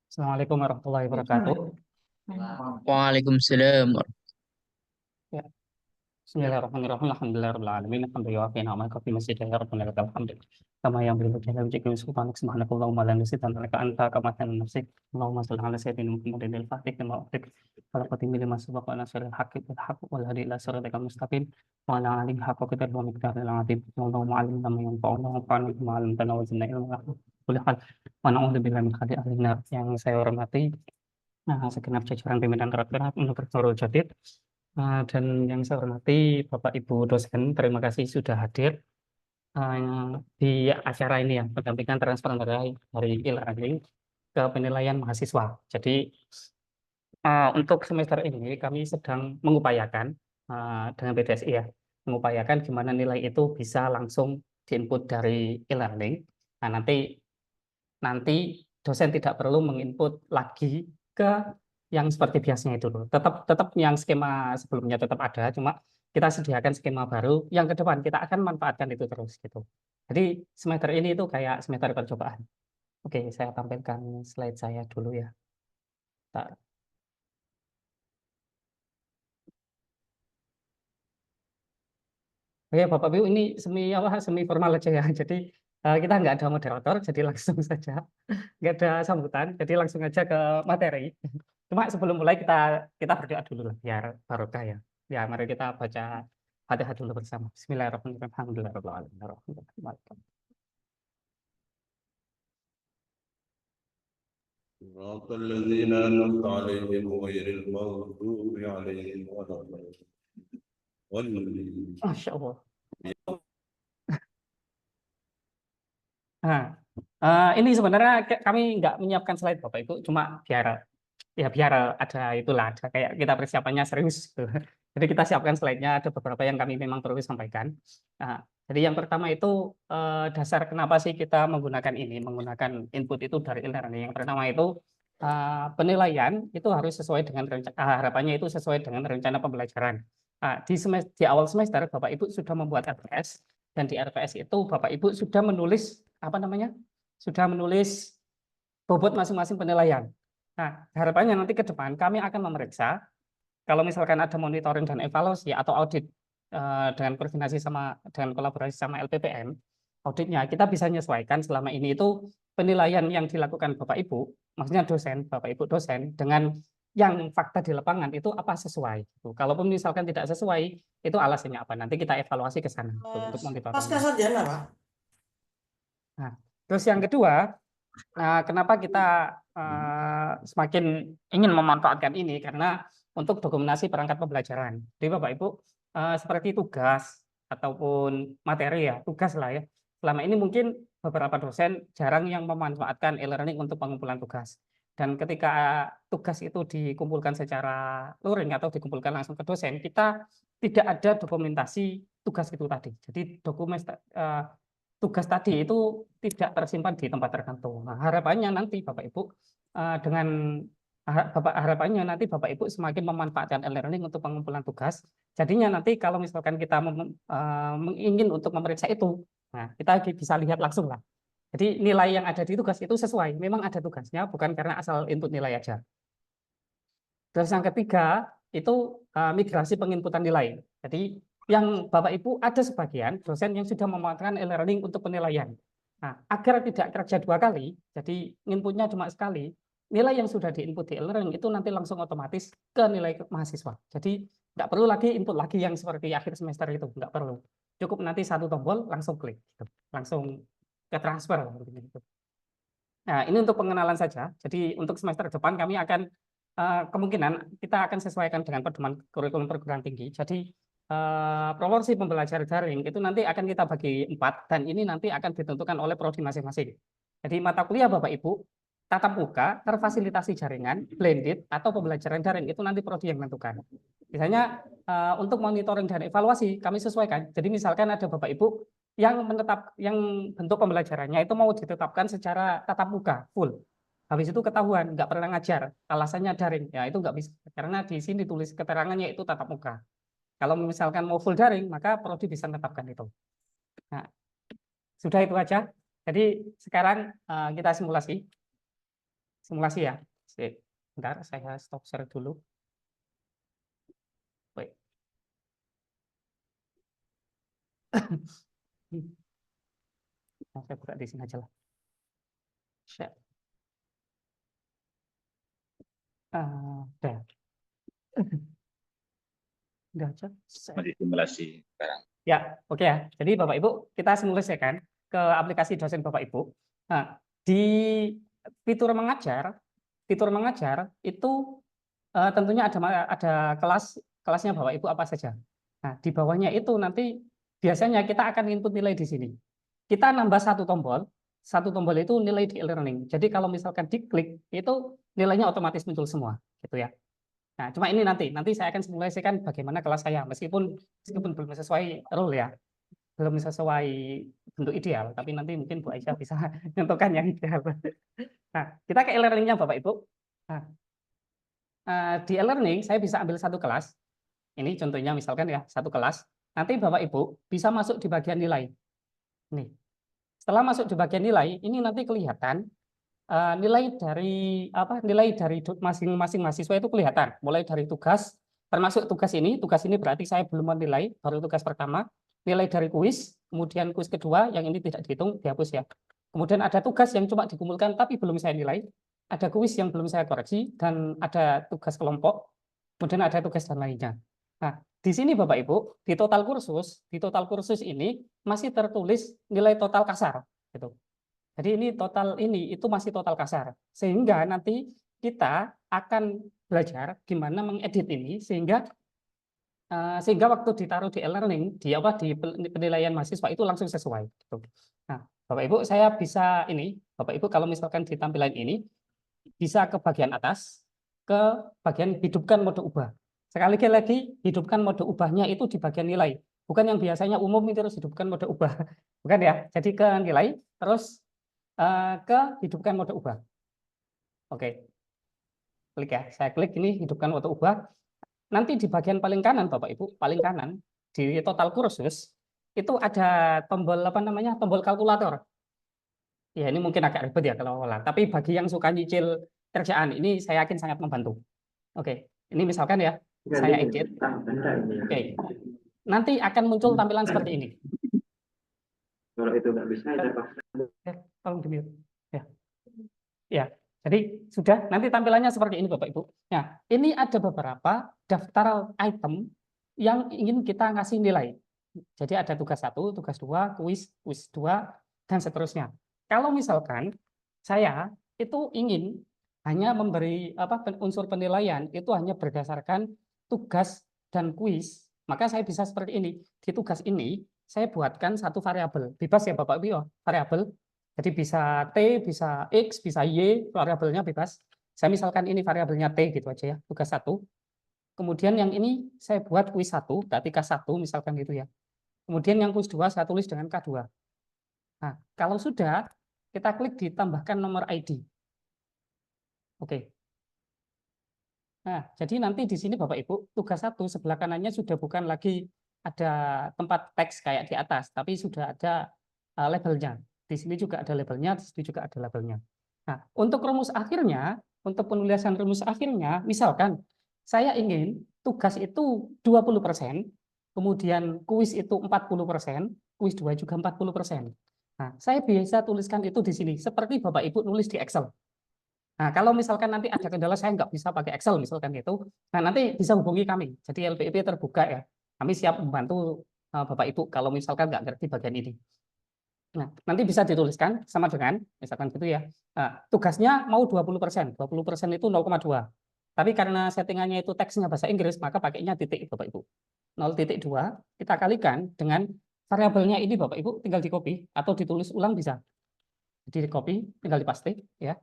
Assalamualaikum warahmatullahi wabarakatuh. Waalaikumsalam. Ya, Bismillahirrahmanirrahim. Alhamdulillahirabbil alamin. Alhamdulillah wa ni'mal wakil masjid ya rabbana lakal hamd. Kama yang bil jalal wajhika subhanak subhanakallahumma la nasitan laka anta kama kana nafsik. Allahumma shalli ala sayyidina Muhammadin al-fatih lima ughliq wal khatimi lima sabaq wa nasril haqqi bil haqq wal hadi ila siratal mustaqim wa ala alihi haqqa qadrihi wa miqdaril azim. Allahumma 'allimna ma yanfa'una wanfa'na bima 'allamtana wa zidna ilma kulli hal. Wa na'udzu billahi min khali ahli nar. Yang saya hormati segenap jajaran pimpinan Rektorat Universitas Nurul Jadid. Dan yang saya hormati Bapak Ibu dosen, terima kasih sudah hadir di acara ini ya, pendampingan transfer dari e-learning ke penilaian mahasiswa. Jadi untuk semester ini kami sedang mengupayakan dengan PTSI ya, mengupayakan gimana nilai itu bisa langsung diinput dari e-learning. Nah, nanti dosen tidak perlu menginput lagi ke yang seperti biasanya itu loh. Tetap yang skema sebelumnya tetap ada, cuma kita sediakan skema baru yang ke depan kita akan manfaatkan itu terus gitu. Jadi semester ini itu kayak semester percobaan. Oke, saya tampilkan slide saya dulu ya. Bentar. Oke, Bapak Ibu, ini semi formal aja ya. Jadi kita nggak ada moderator, jadi langsung saja. Nggak ada sambutan, jadi langsung aja ke materi. Cuma sebelum mulai kita berdoa dulu lah, biar barokah ya. Ya, mari kita baca Fatihah dulu bersama. Bismillahirrahmanirrahim. Alhamdulillahirrahmanirrahim. صراط الذين أنعمت عليهم غير المغضوب عليهم ولا الضالين. Masya Allah. Nah, ini sebenarnya kami nggak menyiapkan slide Bapak Ibu, cuma biar ada itulah, ada kayak kita persiapannya serius gitu. Jadi kita siapkan slide-nya, ada beberapa yang kami memang perlu sampaikan. Nah, jadi yang pertama itu dasar kenapa sih kita menggunakan input itu dari e-learning. Yang pertama itu penilaian itu harus sesuai dengan harapannya itu sesuai dengan rencana pembelajaran. Di awal semester Bapak Ibu sudah membuat RPS, dan di RPS itu Bapak Ibu sudah menulis sudah menulis bobot masing-masing penilaian. Nah, harapannya nanti ke depan kami akan memeriksa kalau misalkan ada monitoring dan evaluasi atau audit dengan kolaborasi sama LPPM, auditnya kita bisa menyesuaikan selama ini itu penilaian yang dilakukan Bapak Ibu, maksudnya Bapak Ibu dosen, dengan yang fakta di lapangan itu apa sesuai. Kalaupun misalkan tidak sesuai, itu alasannya apa? Nanti kita evaluasi ke sana untuk monitoring. Pasca sarjana, Pak. Nah, terus yang kedua, kenapa kita semakin ingin memanfaatkan ini? Karena untuk dokumentasi perangkat pembelajaran. Jadi Bapak Ibu, seperti tugas ataupun materi ya, tugas lah ya. Selama ini mungkin beberapa dosen jarang yang memanfaatkan e-learning untuk pengumpulan tugas. Dan ketika tugas itu dikumpulkan secara luring atau dikumpulkan langsung ke dosen, kita tidak ada dokumentasi tugas itu tadi. Jadi tugas tadi itu tidak tersimpan di tempat tertentu. Nah, harapannya nanti Bapak Ibu harapannya nanti Bapak Ibu semakin memanfaatkan e-learning untuk pengumpulan tugas. Jadinya nanti kalau misalkan kita ingin untuk memeriksa itu, nah kita bisa lihat langsung lah. Jadi nilai yang ada di tugas itu sesuai, memang ada tugasnya, bukan karena asal input nilai aja. Terus yang ketiga itu migrasi penginputan nilai. Jadi yang Bapak Ibu ada sebagian dosen yang sudah memanfaatkan e-learning untuk penilaian. Nah, agar tidak kerja dua kali, jadi inputnya cuma sekali, nilai yang sudah diinput di e-learning itu nanti langsung otomatis ke nilai mahasiswa. Jadi nggak perlu lagi input lagi yang seperti akhir semester itu, nggak perlu. Cukup nanti satu tombol langsung klik, gitu. Langsung ke transfer. Gitu. Nah, ini untuk pengenalan saja. Jadi untuk semester depan kami akan kemungkinan kita akan sesuaikan dengan pedoman kurikulum perguruan tinggi. Jadi proporsi pembelajaran daring itu nanti akan kita bagi 4 dan ini nanti akan ditentukan oleh prodi masing-masing. Jadi mata kuliah Bapak Ibu tatap muka, terfasilitasi jaringan, blended atau pembelajaran daring itu nanti prodi yang menentukan. Misalnya untuk monitoring dan evaluasi kami sesuaikan. Jadi misalkan ada Bapak Ibu yang bentuk pembelajarannya itu mau ditetapkan secara tatap muka full. Habis itu ketahuan nggak pernah ngajar, alasannya daring, ya itu nggak bisa karena di sini tulis keterangannya itu tatap muka. Kalau misalkan mau full daring, maka prodi bisa menetapkan itu. Nah, sudah itu aja. Jadi sekarang kita simulasi. Simulasi ya. Sip. Bentar, saya stop share dulu. Baik. Nah, saya buka di sini aja lah. Share. Udah. Udah aja. Masih simulasi sekarang. Ya, oke ya. Jadi Bapak Ibu, kita simulasikan ke aplikasi dosen Bapak Ibu. Nah, di fitur mengajar itu tentunya ada kelasnya Bapak Ibu apa saja. Nah, di bawahnya itu nanti biasanya kita akan input nilai di sini. Kita nambah satu tombol itu nilai di e-learning. Jadi kalau misalkan diklik itu nilainya otomatis muncul semua, gitu ya. Nah, cuma ini nanti saya akan simulasikan bagaimana kelas saya, meskipun belum sesuai rule ya, belum sesuai bentuk ideal, tapi nanti mungkin Bu Aisyah bisa menentukan yang ideal. Nah, kita ke e-learning-nya Bapak Ibu. Nah, di e-learning saya bisa ambil satu kelas. Ini contohnya misalkan ya, satu kelas. Nanti Bapak Ibu bisa masuk di bagian nilai. Nih. Setelah masuk di bagian nilai, ini nanti kelihatan nilai dari masing-masing mahasiswa itu kelihatan, mulai dari tugas, termasuk tugas ini berarti saya belum menilai, baru tugas pertama, nilai dari kuis, kemudian kuis kedua, yang ini tidak dihitung, dihapus ya. Kemudian ada tugas yang cuma dikumpulkan tapi belum saya nilai, ada kuis yang belum saya koreksi, dan ada tugas kelompok, kemudian ada tugas dan lainnya. Nah, di sini Bapak Ibu, di total kursus ini masih tertulis nilai total kasar, gitu. Jadi ini total itu masih total kasar. Sehingga nanti kita akan belajar gimana mengedit ini sehingga waktu ditaruh di e-learning di penilaian mahasiswa itu langsung sesuai gitu. Nah, Bapak Ibu saya bisa Bapak Ibu kalau misalkan di tampilan ini bisa ke bagian atas ke bagian hidupkan mode ubah. Sekali lagi hidupkan mode ubahnya itu di bagian nilai. Bukan yang biasanya umum itu terus hidupkan mode ubah. Bukan ya. Jadi ke nilai terus ke hidupkan mode ubah. Oke, klik ya. Saya klik ini hidupkan mode ubah. Nanti di bagian paling kanan, Bapak Ibu, paling kanan di total kursus itu ada tombol tombol kalkulator. Ya ini mungkin agak ribet ya kalau olah. Tapi bagi yang suka nyicil kerjaan ini saya yakin sangat membantu. Oke, ini misalkan ya saya edit. Oke, nanti akan muncul tampilan seperti ini. Kalau itu nggak bisa, Tolong di mute. Ya, jadi sudah nanti tampilannya seperti ini Bapak Ibu. Nah, ini ada beberapa daftar item yang ingin kita ngasih nilai. Jadi ada tugas 1, tugas 2, kuis 2, dan seterusnya. Kalau misalkan saya itu ingin hanya memberi unsur penilaian itu hanya berdasarkan tugas dan kuis, maka saya bisa seperti ini. Di tugas ini saya buatkan satu variabel, bebas ya Bapak Ibu, variabel. Jadi bisa T, bisa X, bisa Y, variabelnya bebas. Saya misalkan ini variabelnya T gitu aja ya, tugas 1. Kemudian yang ini saya buat kuis 1, berarti K1 misalkan gitu ya. Kemudian yang kuis 2 saya tulis dengan K2. Nah, kalau sudah, kita klik ditambahkan nomor ID. Oke. Nah, jadi nanti di sini Bapak Ibu, tugas 1 sebelah kanannya sudah bukan lagi ada tempat teks kayak di atas, tapi sudah ada labelnya. Di sini juga ada labelnya, di sini juga ada labelnya. Nah, untuk rumus akhirnya, untuk penulisan rumus akhirnya, misalkan saya ingin tugas itu 20%, kemudian kuis itu 40%, kuis 2 juga 40%. Nah, saya bisa tuliskan itu di sini, seperti Bapak Ibu nulis di Excel. Nah, kalau misalkan nanti ada kendala saya nggak bisa pakai Excel misalkan gitu, nah nanti bisa hubungi kami. Jadi LPIP terbuka ya. Kami siap membantu Bapak Ibu kalau misalkan nggak ngerti bagian ini. Nah, nanti bisa dituliskan sama dengan, misalkan gitu ya, tugasnya mau 20%, 20% itu 0,2. Tapi karena settingannya itu teksnya bahasa Inggris, maka pakainya titik, Bapak Ibu. 0,2 kita kalikan dengan variabelnya ini, Bapak Ibu, tinggal di-copy atau ditulis ulang bisa. Jadi di-copy, tinggal dipaste, ya.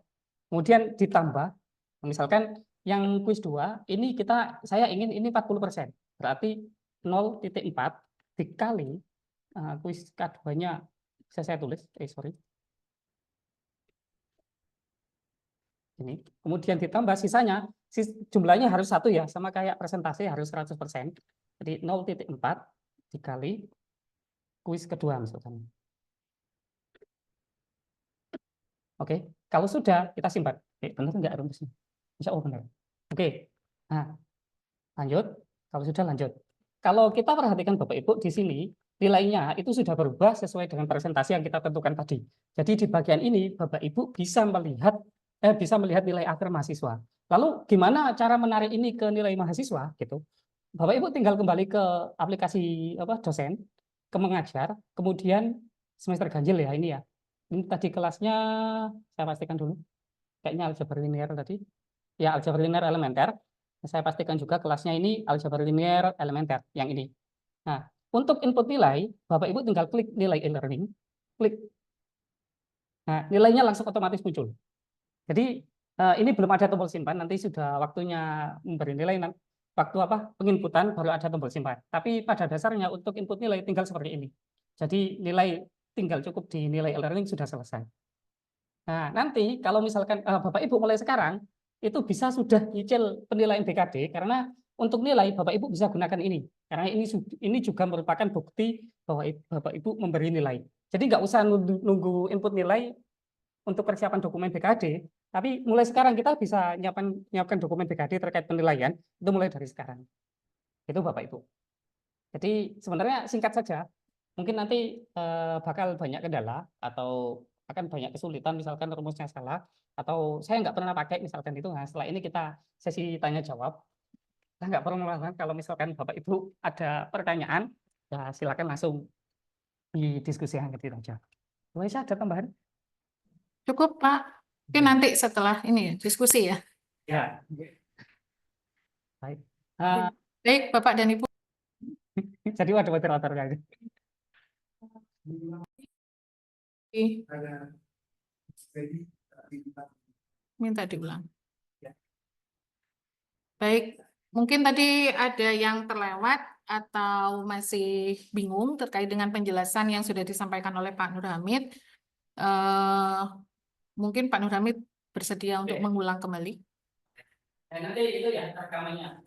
Kemudian ditambah, misalkan yang kuis 2, ini saya ingin ini 40%. Berarti 0,4 dikali kuis K2-nya bisa saya tulis, sorry. Ini. Kemudian ditambah sisanya, jumlahnya harus 1 ya, sama kayak presentasi harus 100%. Jadi 0,4 dikali kuis kedua misalkan. Oke, kalau sudah kita simpan. Oke, benar nggak rumusnya? Insya Allah benar. Oke, nah lanjut. Kalau sudah lanjut. Kalau kita perhatikan Bapak Ibu di sini nilainya itu sudah berubah sesuai dengan presentasi yang kita tentukan tadi. Jadi di bagian ini Bapak Ibu bisa melihat nilai akhir mahasiswa. Lalu gimana cara menarik ini ke nilai mahasiswa gitu? Bapak Ibu tinggal kembali ke aplikasi dosen, ke mengajar, kemudian semester ganjil ya ini ya. Ini tadi kelasnya saya pastikan dulu. Kayaknya aljabar linear tadi. Ya, aljabar linear elementer. Saya pastikan juga kelasnya ini aljabar linear elementer yang ini. Nah, untuk input nilai, Bapak Ibu tinggal klik nilai e-learning, klik. Nah, nilainya langsung otomatis muncul. Jadi ini belum ada tombol simpan, nanti sudah waktunya memberi nilai, waktu penginputan baru ada tombol simpan. Tapi pada dasarnya untuk input nilai tinggal seperti ini. Jadi nilai tinggal cukup di nilai e-learning sudah selesai. Nah, nanti kalau misalkan Bapak Ibu mulai sekarang itu bisa sudah nyicil penilaian BKD karena untuk nilai Bapak Ibu bisa gunakan ini. Karena ini juga merupakan bukti bahwa Bapak Ibu memberi nilai. Jadi nggak usah nunggu input nilai untuk persiapan dokumen BKD, tapi mulai sekarang kita bisa nyiapkan dokumen BKD terkait penilaian itu mulai dari sekarang. Itu Bapak Ibu. Jadi sebenarnya singkat saja. Mungkin nanti bakal banyak kendala atau akan banyak kesulitan misalkan rumusnya salah atau saya nggak pernah pakai misalkan itu. Nah, setelah ini kita sesi tanya jawab. Saya nggak perlu melakukan. Kalau misalkan Bapak Ibu ada pertanyaan, ya silakan langsung didiskusikan aja. Bisa ada tambahan? Cukup, Pak. Oke, nanti setelah ini diskusi ya. Ya. Baik. Baik, Bapak dan Ibu. Jadi ada moderator kali. Minta diulang. Baik, mungkin tadi ada yang terlewat atau masih bingung terkait dengan penjelasan yang sudah disampaikan oleh Pak Nur Hamid. Mungkin Pak Nur Hamid bersedia untuk mengulang kembali. Dan nanti itu ya rekamannya.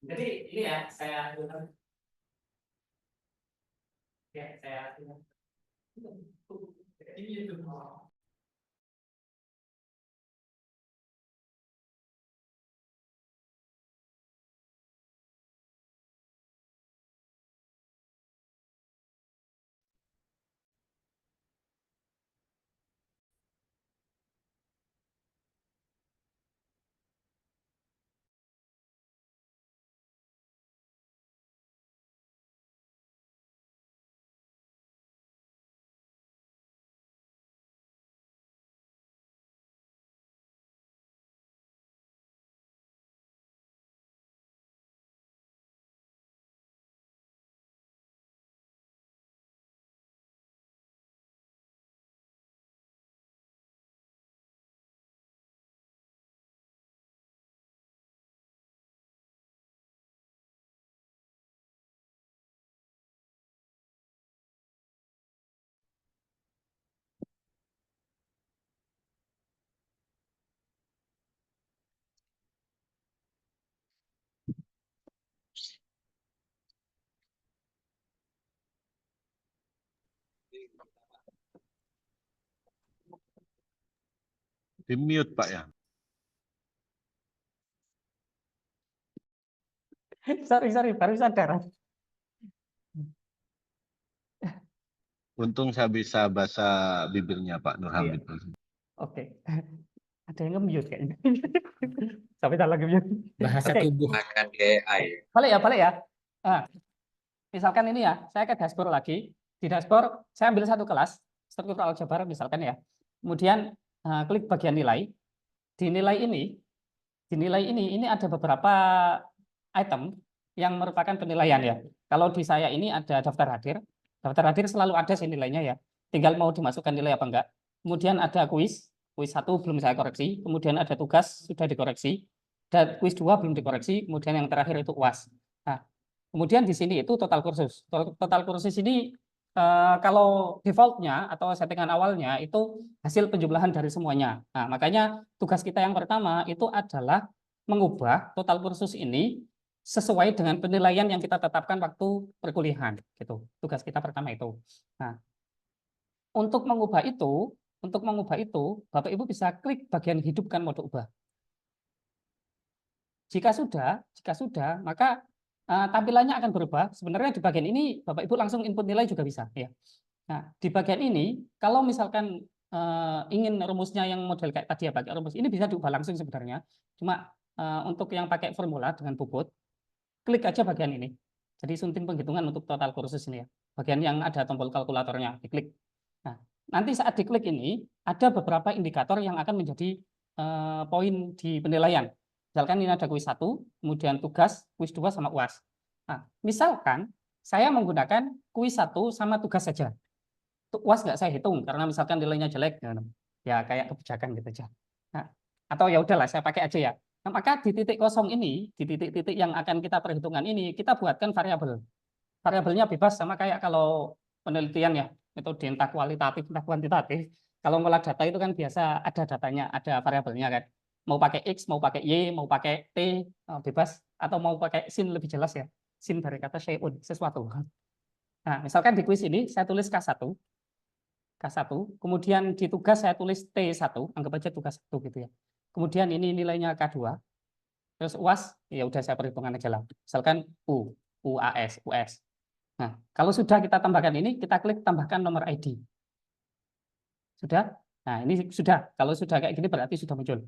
Jadi ini ya saya ini itu. Di mute Pak ya. Sorry, baru sadar. Untung saya bisa bahasa bibirnya Pak Nur Hamid. Oke. Ada yang nge-mute kayaknya. Sampai tak lagi mute. Bahasa tubuh. Makan AI. Balik ya. Nah, misalkan ini ya, saya ke dashboard lagi. Di dashboard saya ambil satu kelas, struktur aljabar misalkan ya. Kemudian klik bagian nilai. Di nilai ini ada beberapa item yang merupakan penilaian ya. Kalau di saya ini ada daftar hadir. Daftar hadir selalu ada sih nilainya ya. Tinggal mau dimasukkan nilai apa enggak. Kemudian ada kuis 1 belum saya koreksi. Kemudian ada tugas sudah dikoreksi. Dan kuis 2 belum dikoreksi. Kemudian yang terakhir itu UAS. Nah, kemudian di sini itu total kursus. Total kursus ini kalau defaultnya atau settingan awalnya itu hasil penjumlahan dari semuanya. Nah, makanya tugas kita yang pertama itu adalah mengubah total kursus ini sesuai dengan penilaian yang kita tetapkan waktu perkuliahan gitu. Tugas kita pertama itu. Nah, untuk mengubah itu, Bapak Ibu bisa klik bagian hidupkan mode ubah. Jika sudah, maka tampilannya akan berubah. Sebenarnya di bagian ini Bapak Ibu langsung input nilai juga bisa ya. Nah, di bagian ini kalau misalkan ingin rumusnya yang model kayak tadi ya, pakai rumus ini bisa diubah langsung sebenarnya. Cuma untuk yang pakai formula dengan bubut, klik aja bagian ini. Jadi sunting penghitungan untuk total kursus ini ya. Bagian yang ada tombol kalkulatornya, diklik. Nah, nanti saat diklik ini ada beberapa indikator yang akan menjadi poin di penilaian. Misalkan ini ada kuis 1, kemudian tugas, kuis 2 sama UAS. Nah, misalkan saya menggunakan kuis 1 sama tugas saja. UAS nggak saya hitung karena misalkan nilainya jelek, ya kayak kebijakan gitu aja. Nah, atau ya udahlah saya pakai aja ya. Nah, maka di titik kosong ini, di titik-titik yang akan kita perhitungkan ini, kita buatkan variabel. Variabelnya bebas sama kayak kalau penelitian ya, metode entah kualitatif, entah kuantitatif. Kalau ngolah data itu kan biasa ada datanya, ada variabelnya kan. Mau pakai X, mau pakai Y, mau pakai T, bebas. Atau mau pakai sin lebih jelas ya. Sin dari kata syai'un, sesuatu. Nah, misalkan di kuis ini saya tulis K1, kemudian di tugas saya tulis T1, anggap aja tugas 1 gitu ya. Kemudian ini nilainya K2, terus UAS, ya udah saya perhitungan aja lah. Misalkan UAS. Nah, kalau sudah kita tambahkan ini, kita klik tambahkan nomor ID. Sudah? Nah, ini sudah. Kalau sudah kayak gini berarti sudah muncul.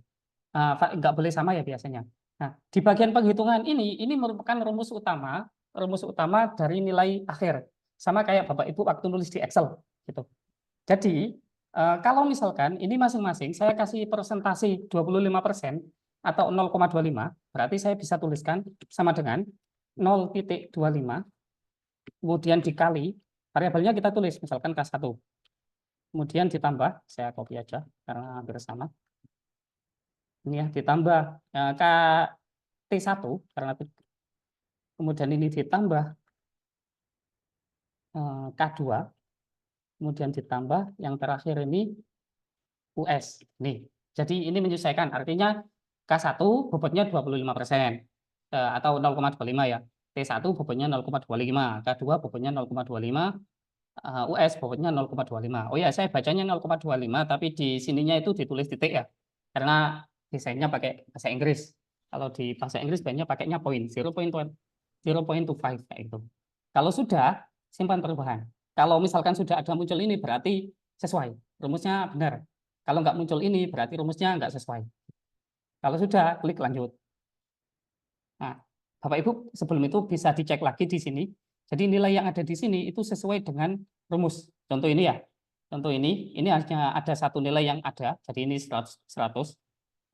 Nggak boleh sama ya biasanya. Nah, di bagian penghitungan ini merupakan rumus utama dari nilai akhir. Sama kayak Bapak Ibu waktu nulis di Excel gitu. Jadi, kalau misalkan ini masing-masing saya kasih persentase 25% atau 0,25, berarti saya bisa tuliskan sama dengan 0,25, kemudian dikali, variabelnya kita tulis, misalkan K1. Kemudian ditambah, saya copy aja, karena hampir sama. Ini ya, ditambah T1, karena kemudian ini ditambah K2, kemudian ditambah yang terakhir ini US. Nih, jadi ini menyesuaikan, artinya K1 bobotnya 25%, atau 0,25 ya. T1 bobotnya 0,25, K2 bobotnya 0,25, US bobotnya 0,25. Oh ya, saya bacanya 0,25, tapi di sininya itu ditulis titik ya, karena desainnya pakai bahasa Inggris. Kalau di bahasa Inggris banyak pakainya poin, 0.25 kayak gitu. Kalau sudah, simpan perubahan. Kalau misalkan sudah ada muncul ini, berarti sesuai, rumusnya benar. Kalau nggak muncul ini, berarti rumusnya nggak sesuai. Kalau sudah, klik lanjut. Nah, Bapak Ibu sebelum itu bisa dicek lagi di sini. Jadi nilai yang ada di sini itu sesuai dengan rumus. Contoh ini ya. Contoh ini hanya ada satu nilai yang ada. Jadi ini 100.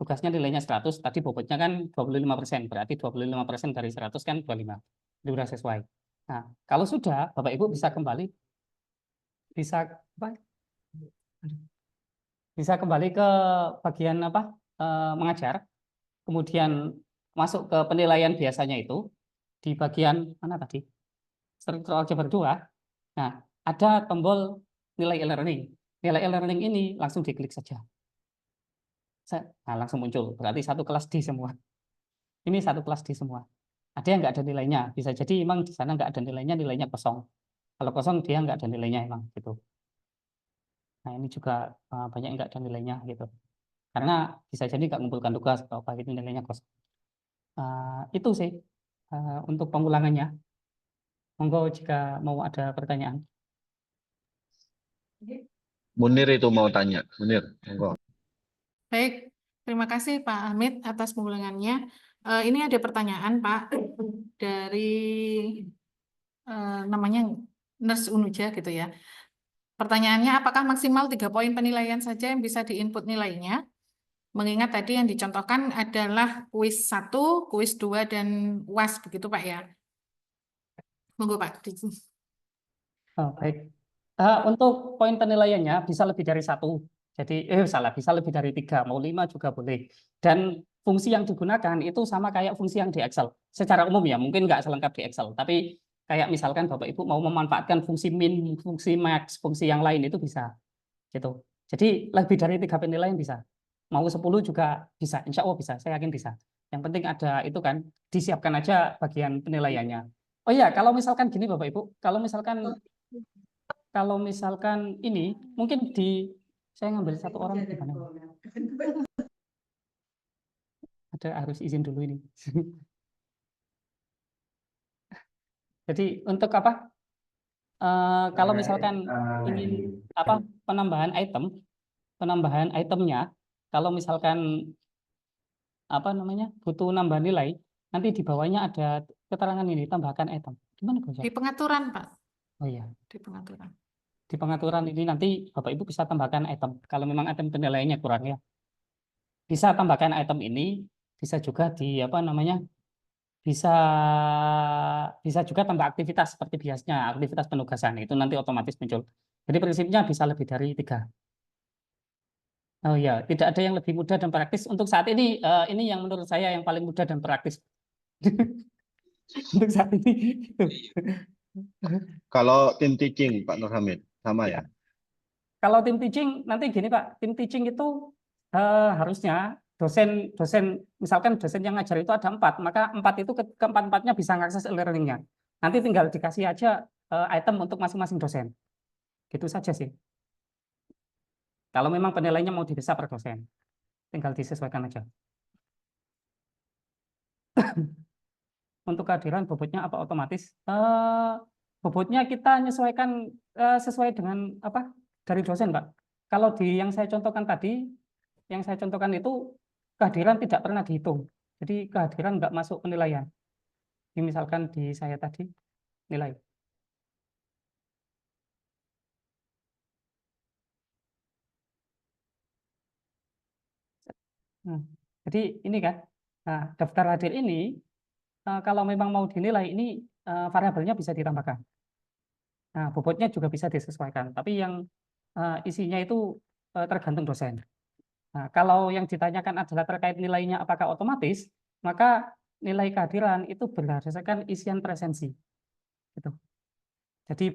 Tugasnya nilainya 100, tadi bobotnya kan 25%. Berarti 25% dari 100 kan 25. Itu sudah sesuai. Nah, kalau sudah, Bapak Ibu bisa kembali ke bagian mengajar, kemudian masuk ke penilaian biasanya itu di bagian mana tadi? Struktur aljabar 2. Nah, ada tombol nilai e-learning. Nilai e-learning ini langsung diklik saja. Nah, langsung muncul. Berarti satu kelas D semua. Ini satu kelas D semua. Ada yang nggak ada nilainya. Bisa jadi memang di sana nggak ada nilainya, nilainya kosong. Kalau kosong dia nggak ada nilainya emang gitu. Nah, ini juga banyak yang nggak ada nilainya gitu. Karena bisa jadi nggak mengumpulkan tugas atau apa gitu, nilainya kosong. Itu sih untuk pengulangannya. Monggo jika mau ada pertanyaan. Munir itu mau tanya. Munir, monggo. Baik, terima kasih Pak Hamid atas pengulangannya. Ini ada pertanyaan Pak dari namanya Nurse Unuja gitu ya. Pertanyaannya, apakah maksimal 3 poin penilaian saja yang bisa diinput nilainya? Mengingat tadi yang dicontohkan adalah kuis 1, kuis 2, dan UAS, begitu Pak ya? Monggo Pak. Baik. Untuk poin penilaiannya bisa lebih dari 1. Jadi, bisa lebih dari 3, mau 5 juga boleh. Dan fungsi yang digunakan itu sama kayak fungsi yang di Excel. Secara umum ya, mungkin nggak selengkap di Excel. Tapi kayak misalkan Bapak Ibu mau memanfaatkan fungsi min, fungsi max, fungsi yang lain itu bisa. Gitu. Jadi lebih dari 3 penilaian bisa. Mau 10 juga bisa, insya Allah bisa, saya yakin bisa. Yang penting ada itu kan, disiapkan aja bagian penilaiannya. Oh iya, kalau misalkan gini Bapak Ibu, kalau misalkan ini mungkin saya ngambil satu orang gimana? Ada harus izin dulu ini. Jadi untuk apa? Kalau misalkan ingin apa penambahan itemnya, kalau misalkan apa namanya butuh nambah nilai, nanti di bawahnya ada keterangan ini tambahkan item. Gimana Gus? Di pengaturan, Pak. Oh iya, Di pengaturan. di pengaturan ini nanti Bapak Ibu bisa tambahkan item. Kalau memang item penilaiannya kurang ya, bisa tambahkan item ini. Bisa juga di apa namanya? Bisa bisa juga tambah aktivitas seperti biasanya aktivitas penugasan itu nanti otomatis muncul. Jadi prinsipnya bisa lebih dari 3. Oh ya, tidak ada yang lebih mudah dan praktis untuk saat ini. Ini yang menurut saya yang paling mudah dan praktis untuk saat ini. Kalau tim teaching Pak Nur Hamid sama ya. Kalau tim teaching nanti gini Pak, tim teaching itu harusnya dosen misalkan dosen yang ngajar itu ada 4, maka 4 itu keempat-empatnya bisa mengakses e-learningnya. Nanti tinggal dikasih aja item untuk masing-masing dosen. Gitu saja sih. Kalau memang penilaiannya mau dipisah per dosen, tinggal disesuaikan aja. Untuk kehadiran bobotnya apa otomatis? Bobotnya kita menyesuaikan sesuai dengan apa dari dosen, Pak. Kalau di yang saya contohkan tadi, yang saya contohkan itu kehadiran tidak pernah dihitung. Jadi kehadiran nggak masuk penilaian. Ini misalkan di saya tadi nilai. Jadi ini kan, daftar hadir ini kalau memang mau dinilai ini variabelnya bisa ditambahkan. Nah, bobotnya juga bisa disesuaikan, tapi yang isinya itu tergantung dosen. Nah, kalau yang ditanyakan adalah terkait nilainya apakah otomatis, maka nilai kehadiran itu berdasarkan isian presensi. Gitu. Jadi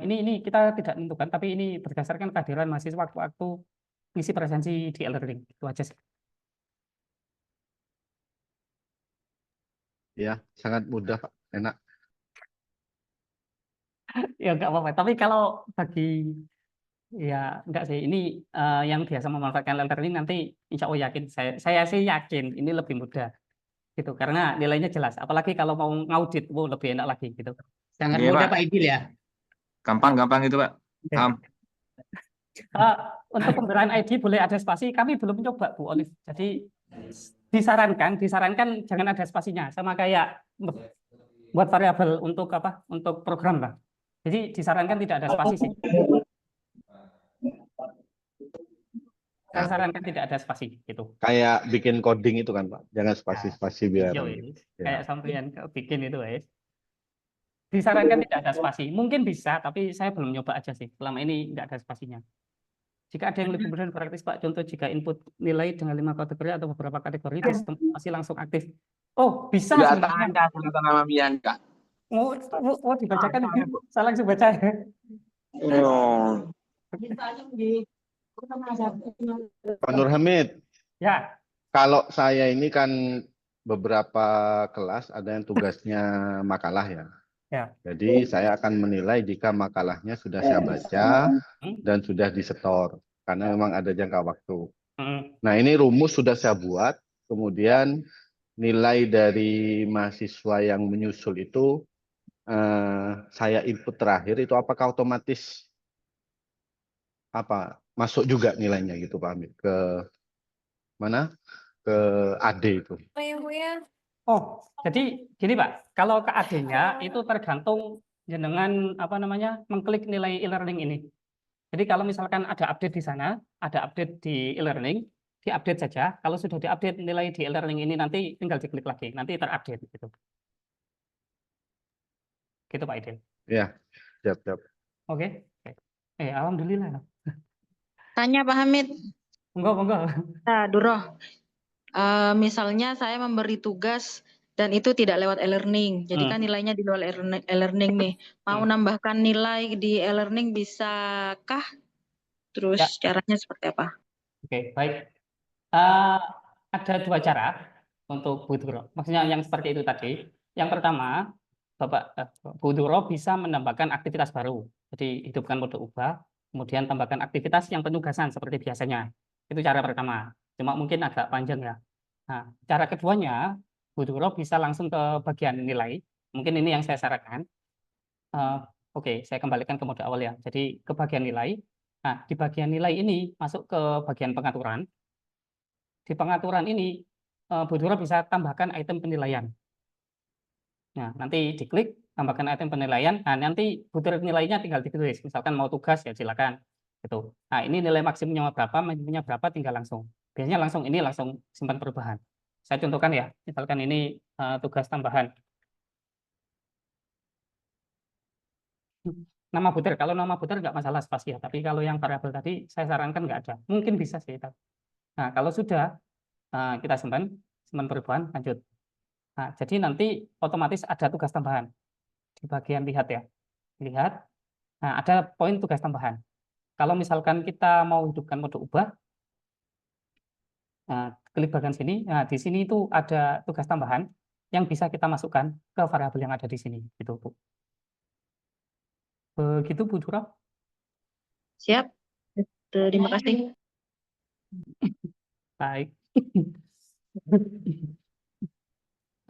ini kita tidak menentukan, tapi ini berdasarkan kehadiran mahasiswa waktu ngisi presensi di e-learning. Itu aja sih. Ya, sangat mudah Pak. Enak. Ya nggak apa-apa. Tapi kalau bagi ya enggak sih. Ini yang biasa memanfaatkan e-learning nanti insya Allah yakin saya sih yakin ini lebih mudah gitu karena nilainya jelas. Apalagi kalau mau ngaudit, lebih enak lagi gitu. Sangat Iya, mudah Pak. Pak Idil ya. Gampang itu, Pak. Oke. Paham. Untuk pemberian ID boleh ada spasi. Kami belum coba Bu Olive. Jadi disarankan jangan ada spasinya. Sama kayak buat variabel untuk apa? Untuk program lah. Jadi disarankan tidak ada spasi sih. Saya sarankan tidak ada spasi gitu. Kayak bikin coding itu kan Pak. Jangan spasi-spasi biar. Yoi, Ya. kayak sampean bikin itu guys. Disarankan tidak ada spasi. Mungkin bisa, tapi saya belum nyoba aja sih. Selama ini nggak ada spasinya. Jika ada yang lebih mudah dan praktis, Pak, contoh jika input nilai dengan 5 kategori atau beberapa kategori, sistem masih langsung aktif. Oh, bisa Nggak sebenarnya. tanya sama nama Bianca. Oh, dibacakan. Saya langsung baca. Oh. Pak Nur Hamid, Ya, kalau saya ini kan beberapa kelas ada yang tugasnya makalah ya. Ya. Jadi saya akan menilai jika makalahnya sudah saya baca dan sudah disetor karena memang ada jangka waktu. Nah, ini rumus sudah saya buat, kemudian nilai dari mahasiswa yang menyusul itu saya input terakhir itu apakah otomatis masuk juga nilainya gitu Pak Hamid ke mana? Ke AD itu. Oh, jadi gini Pak, kalau ke AD-nya itu tergantung dengan apa namanya mengklik nilai e-learning ini. Jadi kalau misalkan ada update di sana, ada update di e-learning, diupdate saja. Kalau sudah diupdate nilai di e-learning ini nanti tinggal diklik lagi, nanti terupdate gitu. Gitu Pak Idil. Ya, siap. Oke. Alhamdulillah. Tanya Pak Hamid. Monggo. Nah, Duroh. Misalnya saya memberi tugas dan itu tidak lewat e-learning. Jadi kan nilainya di luar e-learning nih. Mau nambahkan nilai di e-learning bisakah? Terus Ya. caranya seperti apa? Oke, baik. Ada 2 cara. untuk Bu Duro. Maksudnya yang seperti itu tadi. Yang pertama, Bu Duro bisa menambahkan aktivitas baru. Jadi hidupkan mode ubah, kemudian tambahkan aktivitas yang penugasan seperti biasanya. Itu cara pertama. Cuma mungkin agak panjang ya. Nah, cara keduanya, Bu Duro bisa langsung ke bagian nilai. Mungkin ini yang saya sarankan. Oke, saya kembalikan ke mode awal ya. Jadi ke bagian nilai. Nah, di bagian nilai ini masuk ke bagian pengaturan. Di pengaturan ini, Bu Duro bisa tambahkan item penilaian. Nah, nanti diklik, tambahkan item penilaian. Nah, nanti butir nilainya tinggal ditulis. Misalkan mau tugas, ya silakan. Gitu. Nah, ini nilai maksimumnya berapa, minimumnya berapa, tinggal langsung. Biasanya langsung ini langsung simpan perubahan. Saya contohkan ya, misalkan ini tugas tambahan. Nama butir, kalau nama butir nggak masalah spasi ya, tapi kalau yang variabel tadi saya sarankan nggak ada. Mungkin bisa sih. Nah, kalau sudah kita simpan perubahan, lanjut. Nah, jadi nanti otomatis ada tugas tambahan di bagian lihat ya. Lihat, nah ada poin tugas tambahan. Kalau misalkan kita mau hidupkan mode ubah, nah, klik bagian sini. Nah, di sini itu ada tugas tambahan yang bisa kita masukkan ke variabel yang ada di sini, gitu Bu. Begitu Bu Duro. Siap. Terima kasih. Baik.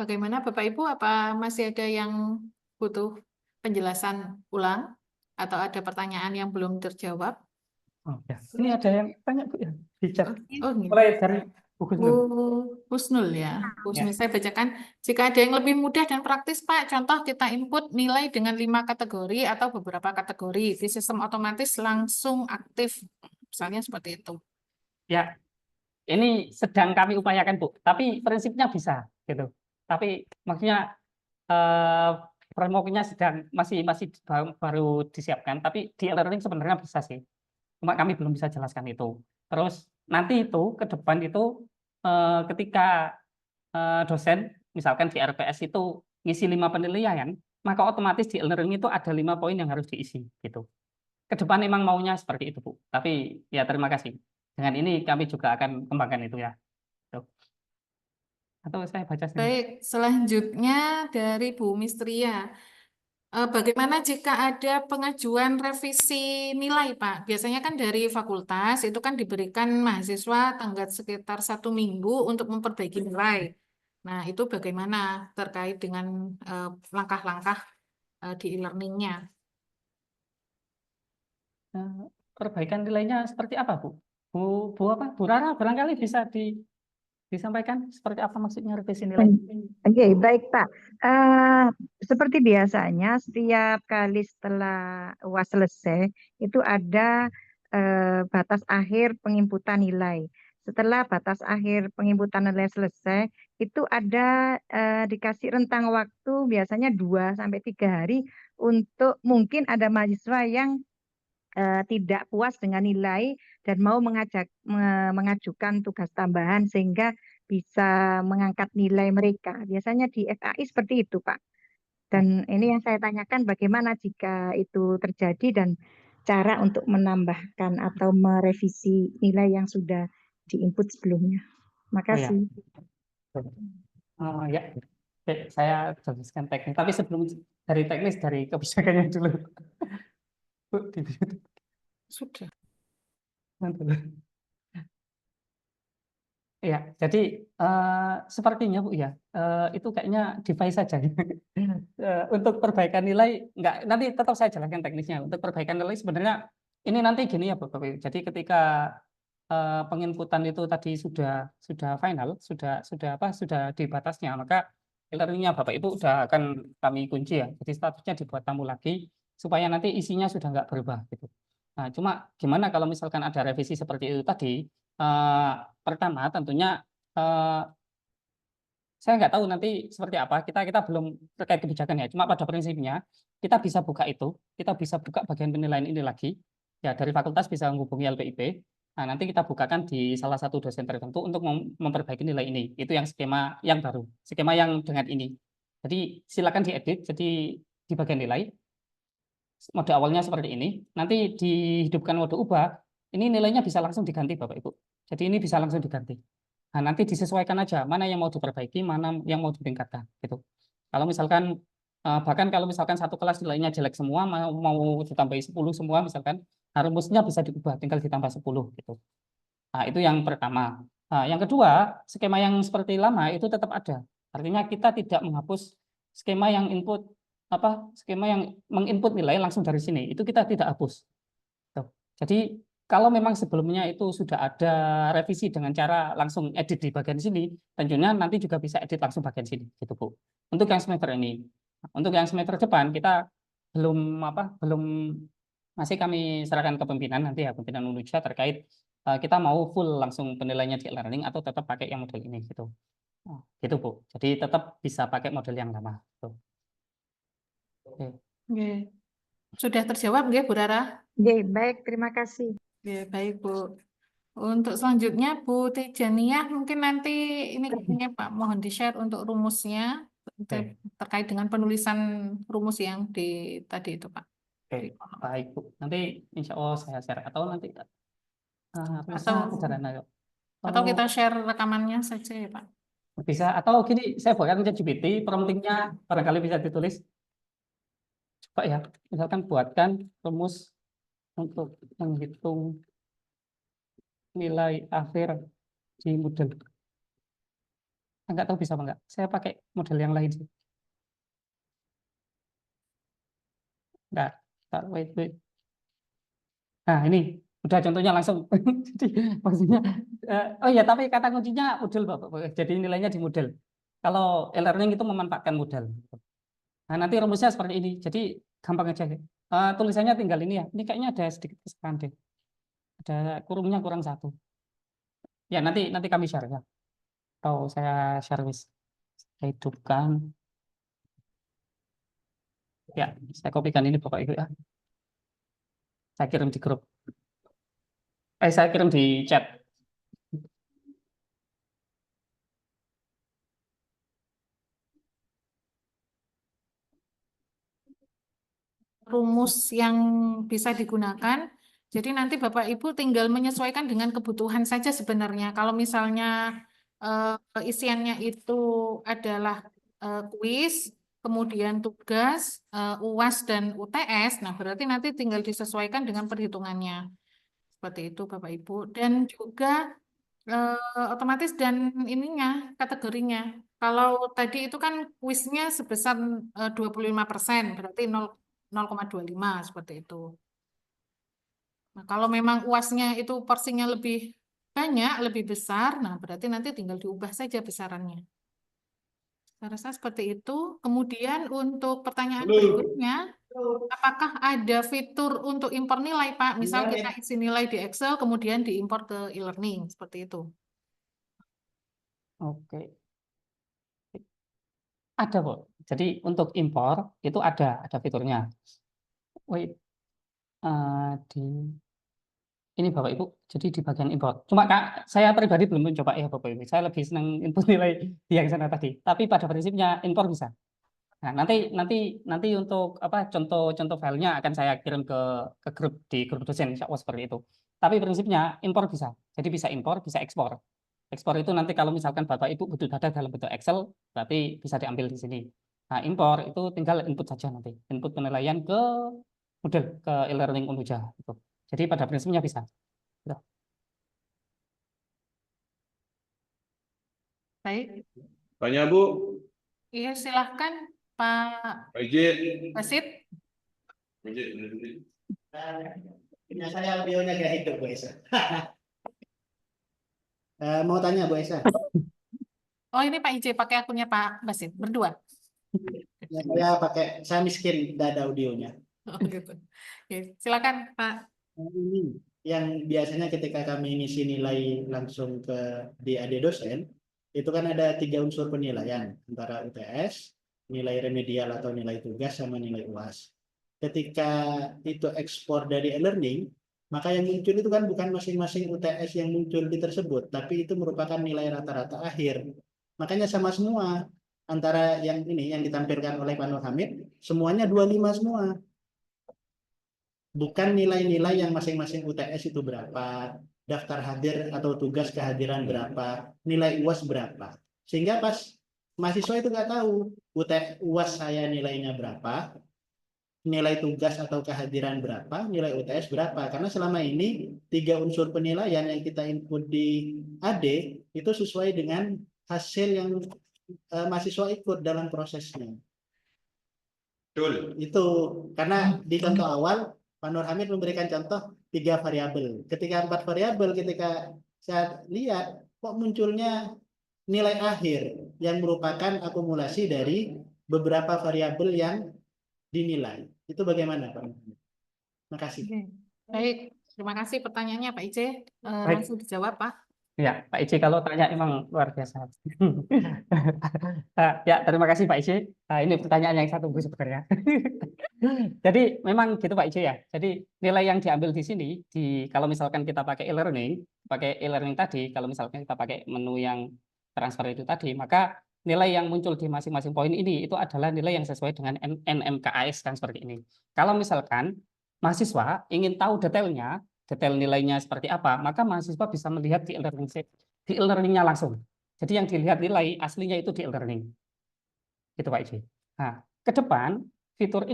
Bagaimana Bapak Ibu? Apa masih ada yang butuh penjelasan ulang atau ada pertanyaan yang belum terjawab? Oh, ya. Ini ada yang tanya Bu ya, bicara. Oh, ini. Mulai dari Bu Husnul. Bu Husnul ya. Bu Husnul, Ya. saya bacakan. Jika ada yang lebih mudah dan praktis, Pak, contoh kita input nilai dengan 5 kategori atau beberapa kategori. Di sistem otomatis langsung aktif. Misalnya seperti itu. Ya, ini sedang kami upayakan Bu, tapi prinsipnya bisa gitu. Tapi maksudnya framework-nya masih baru disiapkan, tapi di e-learning sebenarnya bisa sih. Cuma kami belum bisa jelaskan itu. Terus nanti itu ke depan itu ketika dosen misalkan di RPS itu ngisi 5 penilaian, maka otomatis di e-learning itu ada 5 poin yang harus diisi gitu. Ke depan memang maunya seperti itu Bu. Tapi ya terima kasih. Dengan ini kami juga akan kembangkan itu ya. Tuh. Atau saya baca sendiri. Baik, selanjutnya dari Bu Mistria. Bagaimana jika ada pengajuan revisi nilai, Pak? Biasanya kan dari fakultas itu kan diberikan mahasiswa tenggat sekitar 1 minggu untuk memperbaiki nilai. Nah, itu bagaimana terkait dengan langkah-langkah di e-learning-nya? Perbaikan nilainya seperti apa Bu? Bu apa? Bu Rara barangkali bisa disampaikan seperti apa maksudnya revisi nilai? Oke, baik Pak. Seperti biasanya setiap kali setelah UAS selesai itu ada batas akhir penginputan nilai. Setelah batas akhir penginputan nilai selesai, itu ada dikasih rentang waktu biasanya 2-3 hari untuk mungkin ada mahasiswa yang tidak puas dengan nilai dan mau mengajukan tugas tambahan sehingga bisa mengangkat nilai mereka. Biasanya di FAI seperti itu, Pak. Dan ini yang saya tanyakan bagaimana jika itu terjadi dan cara untuk menambahkan atau merevisi nilai yang sudah diinput sebelumnya. Makasih. Oh ya. Oke, saya jelaskan teknis. Tapi sebelum dari teknis, dari kebijakannya dulu. Bu, Sudah. Ya, jadi sepertinya Bu ya, itu kayaknya device saja. Untuk perbaikan nilai, enggak, nanti tetap saya jelaskan teknisnya. Untuk perbaikan nilai sebenarnya ini nanti gini ya Bu. Jadi ketika penginputan itu tadi sudah final, sudah di batasnya, maka e-learning-nya Bapak Ibu sudah akan kami kunci ya. Jadi statusnya dibuat tamu lagi supaya nanti isinya sudah enggak berubah gitu. Nah, cuma gimana kalau misalkan ada revisi seperti itu tadi? Pertama tentunya saya nggak tahu nanti seperti apa, kita belum terkait kebijakan ya, cuma pada prinsipnya kita bisa buka itu, kita bisa buka bagian penilaian ini lagi ya, dari fakultas bisa menghubungi LPIP. Nah, nanti kita bukakan di salah satu dosen tertentu untuk memperbaiki nilai ini. Itu yang skema yang baru, skema yang dengan ini. Jadi silakan diedit, jadi di bagian nilai mode awalnya seperti ini, nanti dihidupkan mode ubah, ini nilainya bisa langsung diganti Bapak Ibu. Jadi ini bisa langsung diganti. Nah, nanti disesuaikan aja mana yang mau diperbaiki, mana yang mau ditingkatkan gitu. Kalau misalkan bahkan kalau misalkan satu kelas nilainya jelek semua, mau ditambahi 10 semua misalkan, nah, rumusnya bisa diubah, tinggal ditambah 10 gitu. Nah, itu yang pertama. Nah, yang kedua, skema yang seperti lama itu tetap ada. Artinya kita tidak menghapus skema yang skema yang menginput nilai langsung dari sini. Itu kita tidak hapus. Tuh. Jadi kalau memang sebelumnya itu sudah ada revisi dengan cara langsung edit di bagian sini, tentunya nanti juga bisa edit langsung bagian sini, gitu Bu. Untuk yang semester ini, untuk yang semester depan kita belum masih kami serahkan ke pimpinan nanti ya, pimpinan Unuja terkait kita mau full langsung penilaiannya di e-learning atau tetap pakai yang model ini gitu. Gitu Bu. Jadi tetap bisa pakai model yang lama. Gitu. Oke. Oke. Sudah terjawab nggih Bu Rara? Oke, baik, terima kasih. Oke, baik Bu. Untuk selanjutnya Bu Tijaniah mungkin nanti ini kayaknya Pak mohon di-share untuk rumusnya terkait dengan penulisan rumus yang tadi itu Pak. Oke, baik Bu. Nanti insya Allah saya share atau nanti Atau sederhana yuk. atau kita share rekamannya saja ya Pak. Bisa atau gini saya buatkan ChatGPT promptingnya barangkali bisa ditulis. Coba ya, misalkan buatkan rumus untuk menghitung nilai akhir di Moodle. Enggak tahu bisa apa enggak. Saya pakai model yang lain sih. Enggak. Wait. Nah, ini udah contohnya langsung. Jadi maksudnya oh ya, tapi kata kuncinya Moodle, Bapak. Jadi nilainya di Moodle. Kalau e-learning itu memanfaatkan Moodle. Nah, nanti rumusnya seperti ini. Jadi gampang aja. Tulisannya tinggal ini ya. Ini kayaknya ada sedikit kesalahan deh. Ada kurungnya kurang 1. Ya, nanti kami share ya. Atau saya share saya hidupkan. Ya, saya kopikan ini Bapak Ibu ya. Saya kirim di grup. Saya kirim di chat. Rumus yang bisa digunakan. Jadi nanti Bapak Ibu tinggal menyesuaikan dengan kebutuhan saja sebenarnya. Kalau misalnya isiannya itu adalah kuis, kemudian tugas, UAS dan UTS, nah berarti nanti tinggal disesuaikan dengan perhitungannya. Seperti itu Bapak Ibu. Dan juga otomatis dan ininya kategorinya. Kalau tadi itu kan kuisnya sebesar 25%, berarti 0,25 seperti itu. Nah, kalau memang UASnya itu porsinya lebih banyak, lebih besar, nah berarti nanti tinggal diubah saja besarannya. Saya rasa seperti itu. Kemudian untuk pertanyaan berikutnya, apakah ada fitur untuk impor nilai, Pak? Misal kita isi nilai di Excel, kemudian diimpor ke e-learning, seperti itu. Oke. Ada, Bu. Jadi untuk impor itu ada fiturnya. Wait. Ini Bapak Ibu, jadi di bagian impor. Cuma saya pribadi belum mencoba ya Bapak Ibu. Saya lebih senang input nilai di yang sana tadi. Tapi pada prinsipnya impor bisa. Nah, nanti untuk contoh filenya akan saya kirim ke grup di grup dosen insya Allah seperti itu. Tapi prinsipnya impor bisa. Jadi bisa impor, bisa ekspor. Ekspor itu nanti kalau misalkan Bapak Ibu butuh data dalam bentuk Excel, berarti bisa diambil di sini. Nah, impor itu tinggal input saja nanti. Input penilaian ke model ke e-learning Unuja gitu. Jadi pada prinsipnya bisa. Baik. Tanya Bu. Iya, silahkan Pak Ijin. Basit. Punya saya audionya gak hidup Bu Esa. Mau tanya Bu Esa. Oh, ini Pak IJ pakai akunnya Pak Basit, berdua. Ya, saya miskin, tidak ada audionya. Oh, gitu. Oke, silakan Pak. Ini yang biasanya ketika kami ngisi nilai langsung di AD dosen, itu kan ada 3 unsur penilaian, antara UTS, nilai remedial atau nilai tugas, sama nilai UAS. Ketika itu ekspor dari e-learning, maka yang muncul itu kan bukan masing-masing UTS yang muncul di tersebut, tapi itu merupakan nilai rata-rata akhir. Makanya sama semua, antara yang ini yang ditampilkan oleh Pak Nur Hamid, semuanya 25 semua. Bukan nilai-nilai yang masing-masing UTS itu berapa, daftar hadir atau tugas kehadiran berapa, nilai UAS berapa. Sehingga pas mahasiswa itu nggak tahu UAS saya nilainya berapa, nilai tugas atau kehadiran berapa, nilai UTS berapa. Karena selama ini 3 unsur penilaian yang kita input di AD itu sesuai dengan hasil yang mahasiswa ikut dalam prosesnya. Betul. Itu karena di contoh awal Pak Nur Hamid memberikan contoh 3 variabel. Ketika 4 variabel, ketika saya lihat kok munculnya nilai akhir yang merupakan akumulasi dari beberapa variabel yang dinilai. Itu bagaimana Pak? Terima kasih. Oke. Baik, terima kasih pertanyaannya Pak Ice. Baik. Langsung dijawab Pak. Ya, Pak Ici kalau tanya emang luar biasa. Ya, terima kasih Pak Ici. Ini pertanyaan yang saya tunggu sebenarnya. Jadi memang gitu Pak Ici ya. Jadi nilai yang diambil di sini, kalau misalkan kita pakai e-learning tadi, kalau misalkan kita pakai menu yang transfer itu tadi, maka nilai yang muncul di masing-masing poin ini itu adalah nilai yang sesuai dengan NMKAS kan seperti ini. Kalau misalkan mahasiswa ingin tahu detailnya, detail nilainya seperti apa, maka mahasiswa bisa melihat di e-learning-nya langsung. Jadi yang dilihat nilai aslinya itu di e-learning. Gitu Pak Ici. Nah, ke depan fitur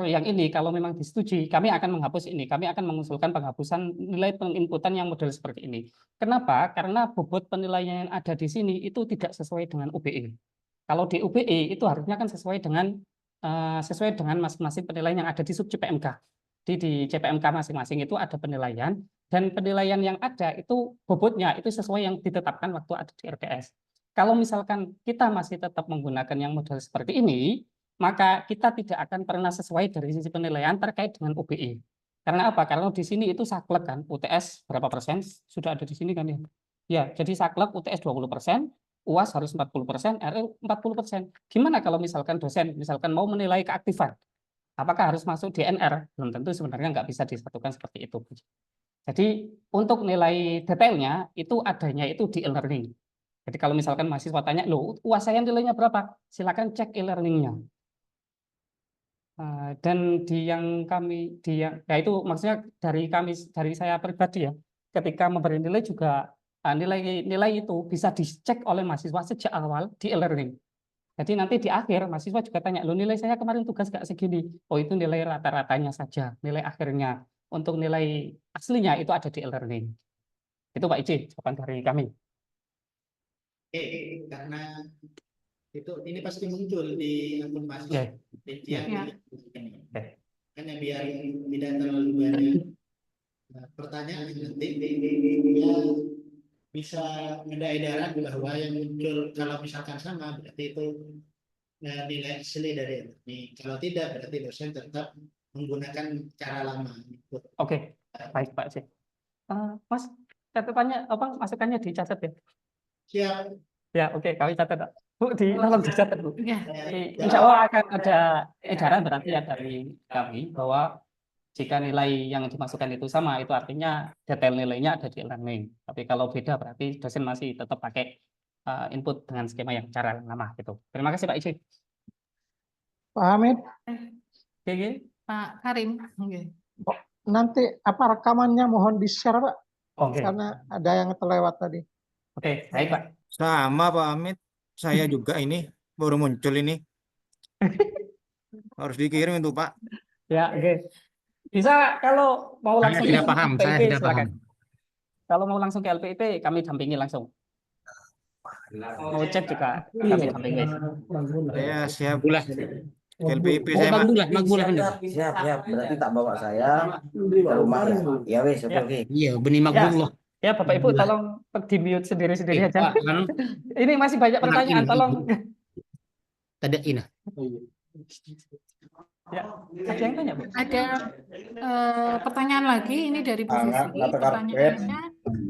yang ini kalau memang disetujui, kami akan menghapus ini. Kami akan mengusulkan penghapusan nilai penginputan yang model seperti ini. Kenapa? Karena bobot penilaian yang ada di sini itu tidak sesuai dengan UBE. Kalau di UBE itu harusnya kan sesuai dengan masing-masing penilaian yang ada di sub CPMK. Di CPMK masing-masing itu ada penilaian, dan penilaian yang ada itu bobotnya itu sesuai yang ditetapkan waktu ada di RTS. Kalau misalkan kita masih tetap menggunakan yang model seperti ini, maka kita tidak akan pernah sesuai dari sisi penilaian terkait dengan UBE. Karena apa? Karena di sini itu saklek kan, UTS berapa persen sudah ada di sini kan ya. Ya, jadi saklek UTS 20%, UAS harus 40%, RL 40%. Gimana kalau misalkan dosen misalkan mau menilai keaktifan? Apakah harus masuk DNR? Belum tentu, sebenarnya nggak bisa disatukan seperti itu. Jadi untuk nilai detailnya itu adanya itu di e-learning. Jadi kalau misalkan mahasiswa tanya, loh UAS saya nilainya berapa? Silakan cek e-learningnya. Dan ya itu maksudnya dari saya pribadi ya, ketika memberi nilai juga nilai itu bisa dicek oleh mahasiswa sejak awal di e-learning. Jadi nanti di akhir mahasiswa juga tanya, lo nilai saya kemarin tugas nggak segini. Oh itu nilai rata-ratanya saja, nilai akhirnya. Untuk nilai aslinya itu ada di e-learning. Itu Pak Ici, jawaban dari kami. Karena ini pasti muncul di akun mahasiswa. Hanya biar tidak terlalu banyak pertanyaan nanti ya bisa mendaerah bahwa yang muncul kalau misalkan sama berarti itu nilai asli dari ini. Kalau tidak berarti dosen tetap menggunakan cara lama. Oke, baik Pak Ici. Mas, catatannya masukannya dicatat ya? Siap. Ya, oke, kami catat. Bu, tolong dicatat Bu. Ya. Insya Allah akan ada edaran berarti ya dari kami bahwa jika nilai yang dimasukkan itu sama, itu artinya detail nilainya ada di e-learning. Tapi kalau beda berarti dosen masih tetap pakai input dengan skema yang cara lama gitu. Terima kasih Pak Ici. Pak Hamid, Oke, Pak Karim. nanti rekamannya mohon di-share Pak, Oke. karena ada yang terlewat tadi. Oke, baik Pak. Sama Pak Hamid, saya juga ini baru muncul ini. Harus dikirim itu Pak. Ya, oke. Bisa kalau mau langsung Saya tidak paham, saya LPIP, tidak silakan. paham. Kalau mau langsung ke LPIP, kami dampingi langsung. Mau cek juga kami dampingi. Saya siap pula. LPIP saya Pak. Siap. Berarti tak bawa saya ke rumah ya. Ya wes, oke. Iya, benih makbullah. Ya, Bapak Ibu tolong di-mute sendiri-sendiri aja. Ini masih banyak pertanyaan, tolong. Tadi ini. Ya, ada yang tanya, Bu? Ada pertanyaan lagi, ini dari Bu Vivi. Pertanyaannya,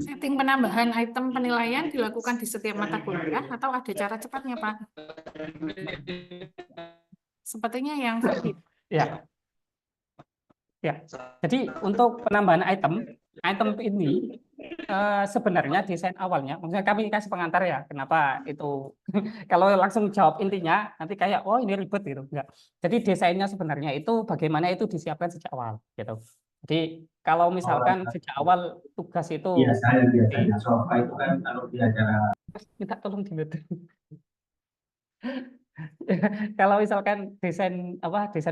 setting penambahan item penilaian dilakukan di setiap mata kuliah atau ada cara cepatnya, Pak? Sepertinya yang Ya. Ya, jadi untuk penambahan item ini sebenarnya desain awalnya, maksudnya kami kasih pengantar ya, kenapa itu kalau langsung jawab intinya nanti kayak oh ini ribet gitu, enggak. Jadi desainnya sebenarnya itu bagaimana itu disiapkan sejak awal gitu. Jadi kalau misalkan sejak awal tugas itu biasanya sofa itu kan kalau di acara minta tolong di mute. Kalau misalkan desain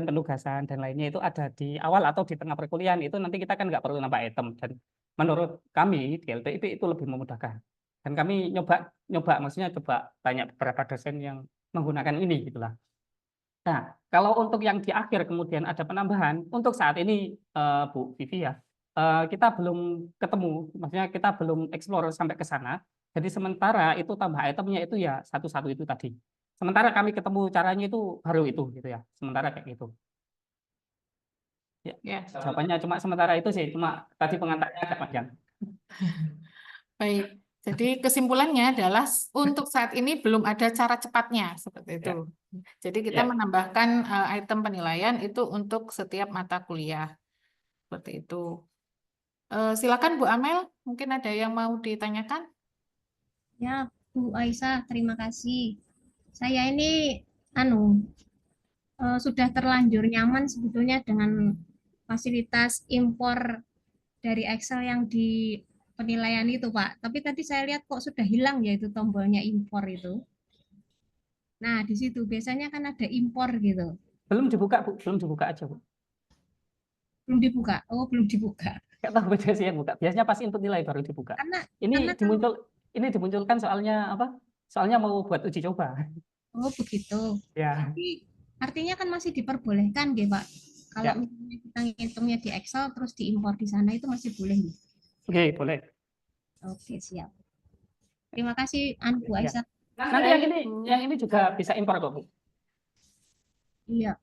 penugasan dan lainnya itu ada di awal atau di tengah perkuliahan, itu nanti kita kan nggak perlu nambah item, dan menurut kami di LPIP itu lebih memudahkan. Dan kami maksudnya coba tanya beberapa dosen yang menggunakan ini gitulah. Nah, kalau untuk yang di akhir kemudian ada penambahan, untuk saat ini Bu Vivi ya, kita belum ketemu, maksudnya kita belum explore sampai ke sana. Jadi sementara itu tambah itemnya itu ya satu-satu itu tadi. Sementara kami ketemu caranya itu baru itu gitu ya. Sementara kayak gitu. Ya, jawabannya cuma sementara itu sih, cuma tadi pengantarnya agak panjang. Baik. Jadi kesimpulannya adalah untuk saat ini belum ada cara cepatnya seperti itu. Jadi kita menambahkan item penilaian itu untuk setiap mata kuliah. Seperti itu. Silakan Bu Amel, mungkin ada yang mau ditanyakan? Ya, Bu Aisyah, terima kasih. Saya ini sudah terlanjur nyaman sebetulnya dengan fasilitas impor dari Excel yang di penilaian itu, Pak. Tapi tadi saya lihat kok sudah hilang ya itu tombolnya impor itu. Nah, di situ biasanya kan ada impor gitu. Belum dibuka, Bu. Belum dibuka aja, Bu. Belum dibuka. Oh, belum dibuka. Nggak tahu beda sih yang buka. Biasanya pas input nilai baru dibuka. Ini dimunculkan soalnya apa? Soalnya mau buat uji coba. Oh, begitu. Ya. Tapi artinya kan masih diperbolehkan, gitu, Pak. Kalau misalnya kita ngitungnya di Excel terus diimpor di sana itu masih boleh. Oke, boleh. Oke, siap. Terima kasih, Bu Aisyah. Nanti yang ini juga bisa impor kok, Bu. Iya.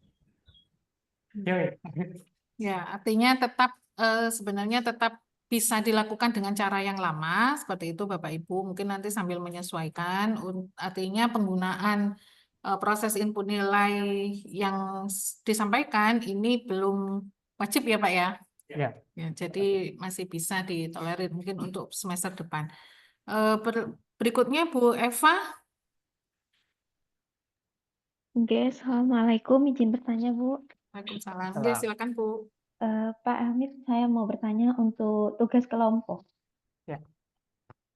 Ya, artinya tetap sebenarnya tetap bisa dilakukan dengan cara yang lama seperti itu Bapak Ibu. Mungkin nanti sambil menyesuaikan. Artinya penggunaan proses input nilai yang disampaikan ini belum wajib ya Pak ya. Ya. Ya, jadi masih bisa ditolerir mungkin untuk semester depan. Berikutnya Bu Eva. Oke, Assalamualaikum. Izin bertanya, Bu. Waalaikumsalam. Oke, silakan Bu. Pak Hamid, saya mau bertanya untuk tugas kelompok. Ya.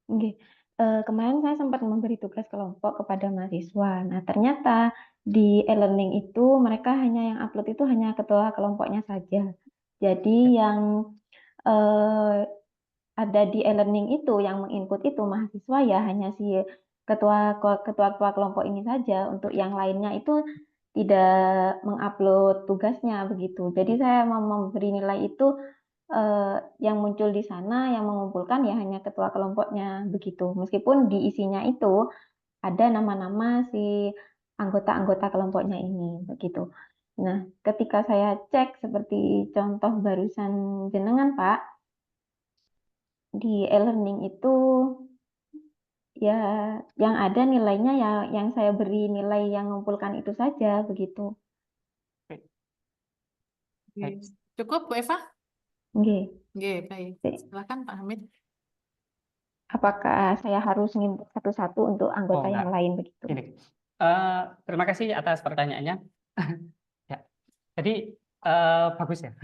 Oke. Kemarin saya sempat memberi tugas kelompok kepada mahasiswa. Nah, ternyata di e-learning itu mereka hanya yang upload itu hanya ketua kelompoknya saja. Jadi yang ada di e-learning itu yang menginput itu mahasiswa ya hanya si ketua kelompok ini saja. Untuk yang lainnya itu tidak mengupload tugasnya begitu. Jadi saya mau memberi nilai itu yang muncul di sana yang mengumpulkan ya hanya ketua kelompoknya begitu. Meskipun di isinya itu ada nama-nama si anggota-anggota kelompoknya ini begitu. Nah, ketika saya cek seperti contoh barusan jenengan Pak, di e-learning itu ya yang ada nilainya ya yang saya beri nilai yang mengumpulkan itu saja begitu. Cukup Bu Eva? Oke. Baik. Silakan Pak Hamid. Apakah saya harus nginput satu-satu untuk anggota yang lain begitu? Ini. Terima kasih atas pertanyaannya. Ya. Jadi bagus ya.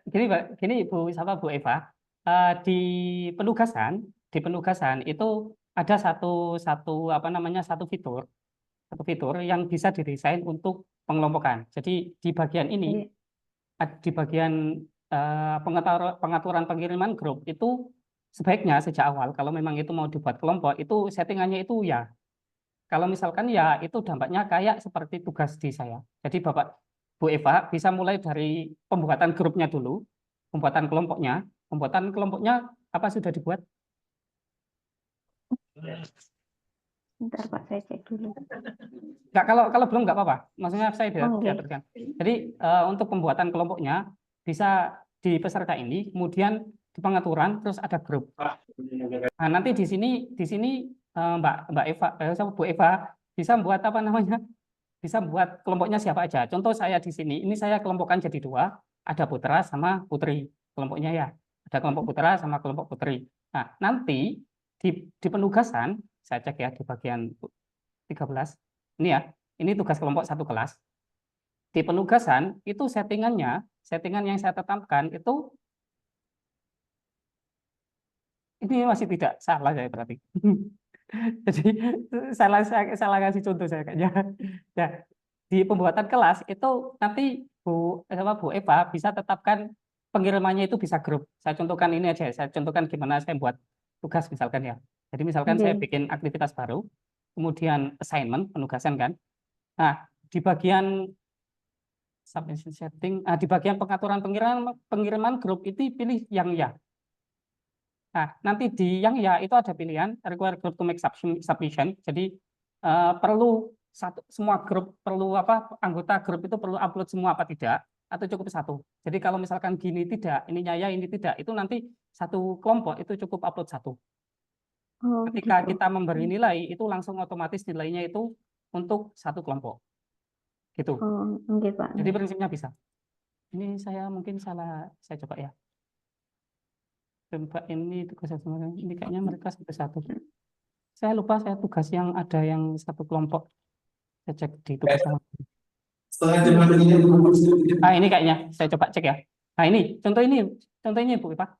Gini Bu Eva, di penugasan itu ada satu fitur yang bisa didesain untuk pengelompokan. Jadi di bagian ini, di bagian pengaturan pengiriman grup itu sebaiknya sejak awal kalau memang itu mau dibuat kelompok itu settingannya itu ya. Kalau misalkan ya itu dampaknya kayak seperti tugas di saya. Jadi Bu Eva bisa mulai dari pembuatan grupnya dulu, pembuatan kelompoknya apa sudah dibuat? Bentar Pak, saya cek dulu. Enggak, kalau belum nggak apa-apa. Maksudnya saya diaturkan. Jadi untuk pembuatan kelompoknya bisa di peserta ini, kemudian di pengaturan, terus ada grup. Nah, nanti di sini Bu Eva bisa buat bisa buat kelompoknya siapa aja. Contoh saya di sini, ini saya kelompokkan jadi 2, ada putra sama putri kelompoknya ya. Ada kelompok putra sama kelompok putri. Nah, nanti di penugasan saya cek ya di bagian 13. Ini ya, ini tugas kelompok satu kelas. di penugasan itu settingan yang saya tetapkan itu ini masih tidak salah saya berarti. Jadi salah kasih contoh saya kayaknya. Ya, di pembuatan kelas itu nanti Bu Eva bisa tetapkan pengirimannya itu bisa grup. Saya contohkan ini aja, saya contohkan gimana saya buat tugas misalkan ya. Jadi misalkan saya bikin aktivitas baru, kemudian assignment, penugasan kan. Nah, di bagian submission setting, di bagian pengaturan pengiriman grup itu pilih yang ya. Nah, nanti di yang ya itu ada pilihan require group to make submission. Jadi perlu semua grup perlu anggota grup itu perlu upload semua apa tidak atau cukup satu. Jadi kalau misalkan gini tidak, ininya ya, ini tidak, itu nanti satu kelompok itu cukup upload satu. Ketika kita memberi nilai itu langsung otomatis nilainya itu untuk satu kelompok. Gitu. Pak. Jadi prinsipnya bisa. Ini saya mungkin salah, saya coba ya. Coba ini tugas ini kayaknya mereka satu-satu. Saya lupa saya tugas yang ada yang satu kelompok. Saya cek di tugas yang ini kayaknya saya coba cek ya. Nah ini contoh ini Bu Eva.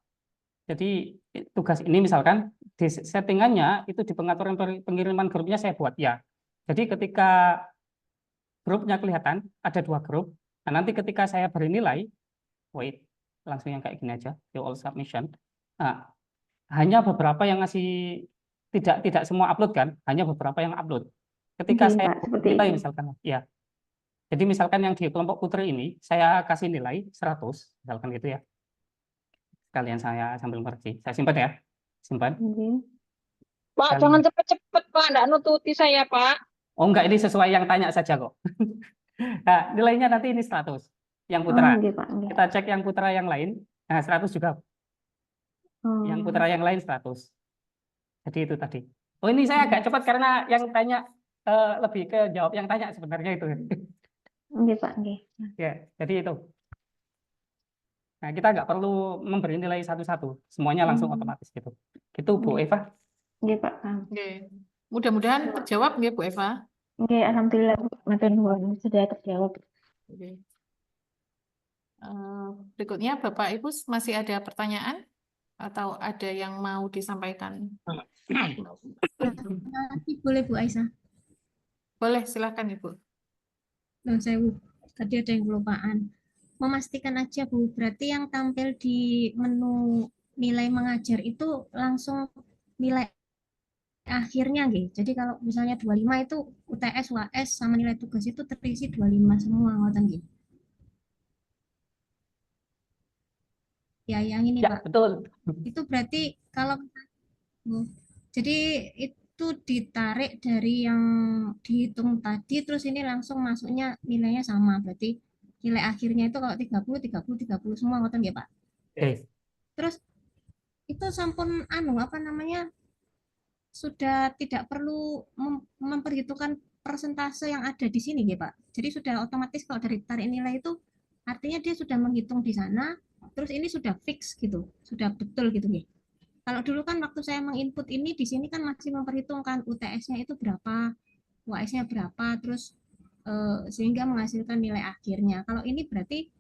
Jadi tugas ini misalkan di settingannya itu di pengaturan pengiriman grupnya saya buat ya. Jadi ketika grupnya kelihatan ada 2 grup. Nah, nanti ketika saya beri nilai, wait, langsung yang kayak gini aja, view all submission. Nah, hanya beberapa yang ngasih tidak semua upload kan, hanya beberapa yang upload. Ketika saya nilai misalkan ya. Jadi misalkan yang di kelompok putri ini saya kasih nilai 100 misalkan gitu ya. Sekalian saya sambil ngerti. Saya simpan ya. Simpan. Pak, jangan cepet-cepet Pak, enggak nututi saya Pak. Oh enggak, ini sesuai yang tanya saja kok. Nah, nilainya nanti ini 100 yang putra. Kita cek yang putra yang lain. Nah, 100 juga. Yang putra yang lain 100. Jadi itu tadi. Oh ini saya agak cepat karena yang tanya lebih ke jawab yang tanya sebenarnya itu. Pak. Ya, jadi itu. Nah, kita nggak perlu memberi nilai satu-satu, semuanya langsung otomatis gitu. Gitu Bu Eva. Pak. Mudah-mudahan terjawab ya Bu Eva. Alhamdulillah matur nuwun sudah terjawab. Berikutnya Bapak Ibu masih ada pertanyaan atau ada yang mau disampaikan? Boleh Bu Aisyah. Boleh, silakan Ibu. Tadi ada yang kelupaan. Memastikan aja Bu, berarti yang tampil di menu nilai mengajar itu langsung nilai akhirnya nggih. Jadi kalau misalnya 25 itu UTS, UAS sama nilai tugas itu terisi 25 semua ngoten nggih. Ya, yang ini Ya, Pak. betul. Itu berarti kalau jadi itu ditarik dari yang dihitung tadi terus ini langsung masuknya nilainya sama. Berarti nilai akhirnya itu kalau 30 semua ngoten nggih Pak. Terus itu sampun sudah tidak perlu memperhitungkan persentase yang ada di sini nggih Pak. Jadi sudah otomatis kalau dari tarik nilai itu artinya dia sudah menghitung di sana, terus ini sudah fix gitu, sudah betul gitu nggih. Kalau dulu kan waktu saya menginput ini di sini kan masih memperhitungkan UTS-nya itu berapa, UAS-nya berapa, terus sehingga menghasilkan nilai akhirnya. Kalau ini berarti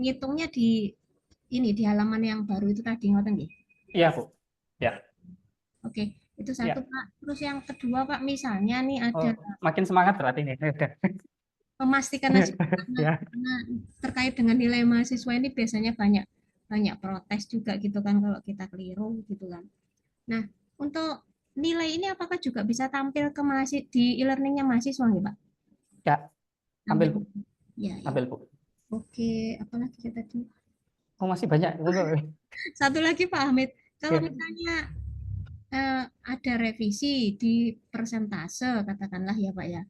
ngitungnya di halaman yang baru itu tadi ngoten nggih? Iya, Bu. Ya. Oke, itu satu Pak. Terus yang kedua Pak, misalnya nih ada makin semangat berarti ini. memastikan aja karena terkait dengan nilai mahasiswa ini biasanya banyak protes juga gitu kan kalau kita keliru gitu kan. Nah, untuk nilai ini apakah juga bisa tampil ke di e-learningnya mahasiswa nih Pak? Ya, ambil Bu. Ya. Ambil Bu. Oke, apalagi ya tadi? Oh masih banyak. Satu lagi Pak Hamid, kalau misalnya ada revisi di persentase katakanlah ya Pak ya.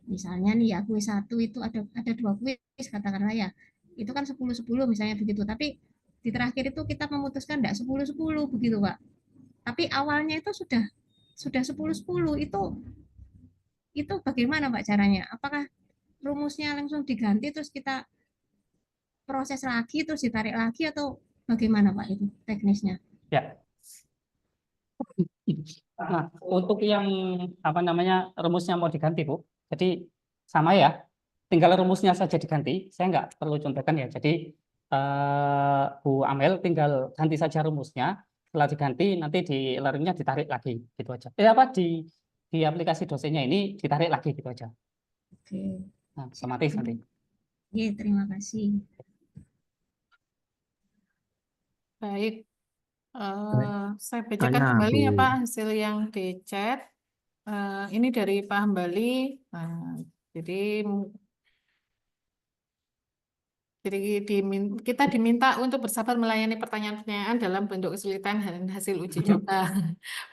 Misalnya nih ya kuis 1 itu ada 2 kuis katakanlah ya. Itu kan 10-10 misalnya begitu, tapi di terakhir itu kita memutuskan enggak 10-10 begitu Pak. Tapi awalnya itu sudah 10-10 itu bagaimana Pak caranya? Apakah rumusnya langsung diganti terus kita proses lagi terus ditarik lagi atau bagaimana Pak itu teknisnya? Ya. Nah, untuk yang rumusnya mau diganti Bu. Jadi sama ya. tinggal rumusnya saja diganti. Saya nggak perlu contohkan ya. Jadi Bu Amel tinggal ganti saja rumusnya. Setelah diganti nanti di learningnya ditarik lagi gitu aja. Di aplikasi dosennya ini ditarik lagi gitu aja. Oke. Nah, otomatis nanti. Iya, terima kasih. Baik, saya bacakan kembali ya Pak hasil yang di chat. Ini dari Pak Hambali. Jadi kita diminta untuk bersabar melayani pertanyaan-pertanyaan dalam bentuk kesulitan dan hasil uji coba.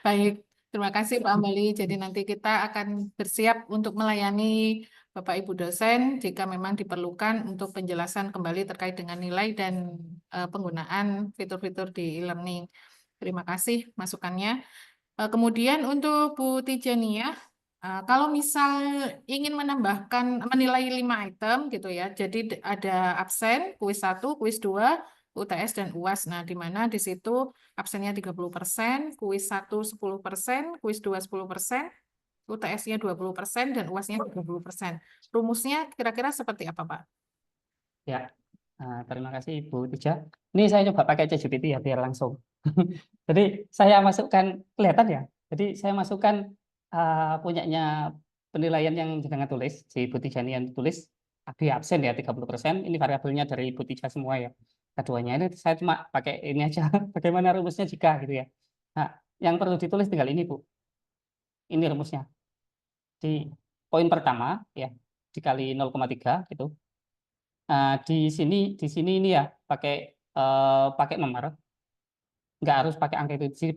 Baik, terima kasih Pak Hambali. Jadi nanti kita akan bersiap untuk melayani Bapak Ibu dosen jika memang diperlukan untuk penjelasan kembali terkait dengan nilai dan penggunaan fitur-fitur di e-learning. Terima kasih masukannya. Kemudian untuk Bu Tijania, kalau misal ingin menilai 5 item gitu ya, jadi ada absen, kuis 1, kuis 2, UTS dan UAS. Nah, di mana di situ absennya 30%, kuis 1 10%, kuis 2 10%, UTS-nya 20% dan UAS-nya 30%. Rumusnya kira-kira seperti apa, Pak? Ya, terima kasih Ibu Tija. Ini saya coba pakai ChatGPT ya biar langsung. Jadi saya masukkan, kelihatan ya. Jadi saya masukkan punyanya penilaian yang jenengan tulis, si Ibu Tijani yang tulis, AB absen ya 30%. Ini variabelnya dari Ibu Tija semua ya. Keduanya ini saya cuma pakai ini aja, bagaimana rumusnya jika gitu ya. Nah, yang perlu ditulis tinggal ini Bu. Ini rumusnya. Di poin pertama ya dikali 0,3 gitu. Di sini ini ya pakai nomor, nggak harus pakai angka itu. Jadi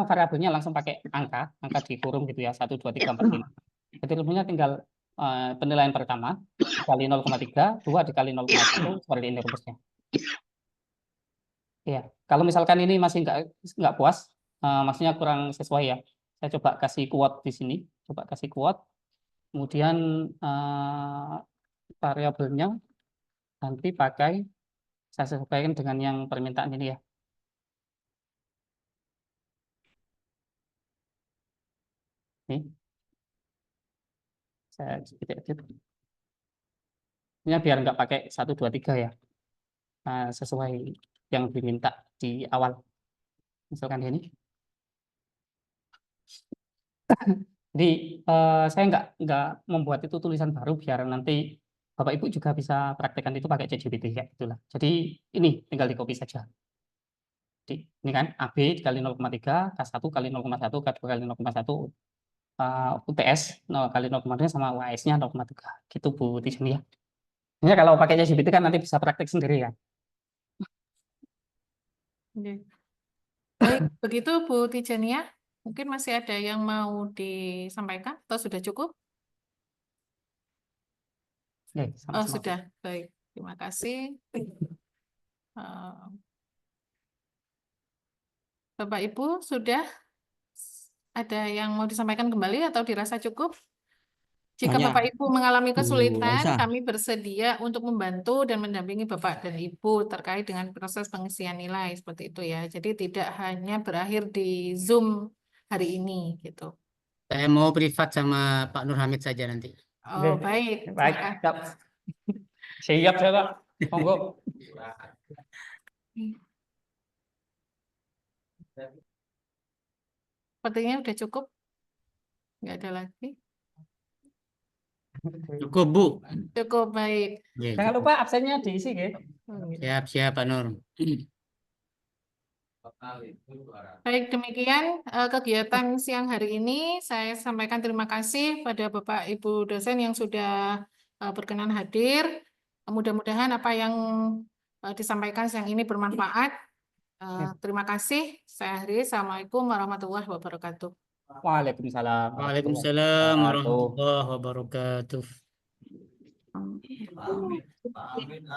variabelnya langsung pakai angka dikurung gitu ya 1, 2, 3, 4, 5. Jadi rumusnya tinggal penilaian pertama dikali 0,3, 2 dikali 0,1 seperti ini rumusnya. Ya, kalau misalkan ini masih nggak puas, maksudnya kurang sesuai ya, saya coba kasih quote di sini, kemudian variabelnya nanti saya sesuaikan dengan yang permintaan ini ya. Nih, saya edit. Ini biar nggak pakai 1, 2, 3 ya, sesuai yang diminta di awal. Misalkan ini. Jadi saya nggak membuat itu tulisan baru biar nanti Bapak Ibu juga bisa praktekkan itu pakai ChatGPT ya itulah. Jadi ini tinggal di copy saja. Jadi, ini kan AB dikali 0,3, K1 kali 0,1, K2 kali 0,1, UTS 0 kali 0,2 sama UAS-nya 0,3. Gitu Bu Tijani ya. Ini kalau pakai ChatGPT kan nanti bisa praktek sendiri ya. Baik, begitu Bu Tijania. Mungkin masih ada yang mau disampaikan atau sudah cukup? Oh, sudah. Baik, terima kasih. Bapak Ibu, sudah ada yang mau disampaikan kembali atau dirasa cukup? Jika Bapak Ibu mengalami kesulitan, kami bersedia untuk membantu dan mendampingi Bapak dan Ibu terkait dengan proses pengisian nilai seperti itu ya. Jadi tidak hanya berakhir di Zoom hari ini gitu. Saya mau privat sama Pak Nur Hamid saja nanti. Oh, baik. Baik. Siap saya Pak. Monggo. Sepertinya udah cukup. Nggak ada lagi. Cukup Bu. Cukup, baik. Jangan lupa absennya diisi ya. Siap Pak Nur. Baik, demikian kegiatan siang hari ini. Saya sampaikan terima kasih pada Bapak Ibu dosen yang sudah berkenan hadir. Mudah-mudahan apa yang disampaikan siang ini bermanfaat. Terima kasih. Saya akhiri. Assalamualaikum warahmatullahi wabarakatuh. Waalaikumsalam. Waalaikumsalam warahmatullahi wabarakatuh. Amin. Amin.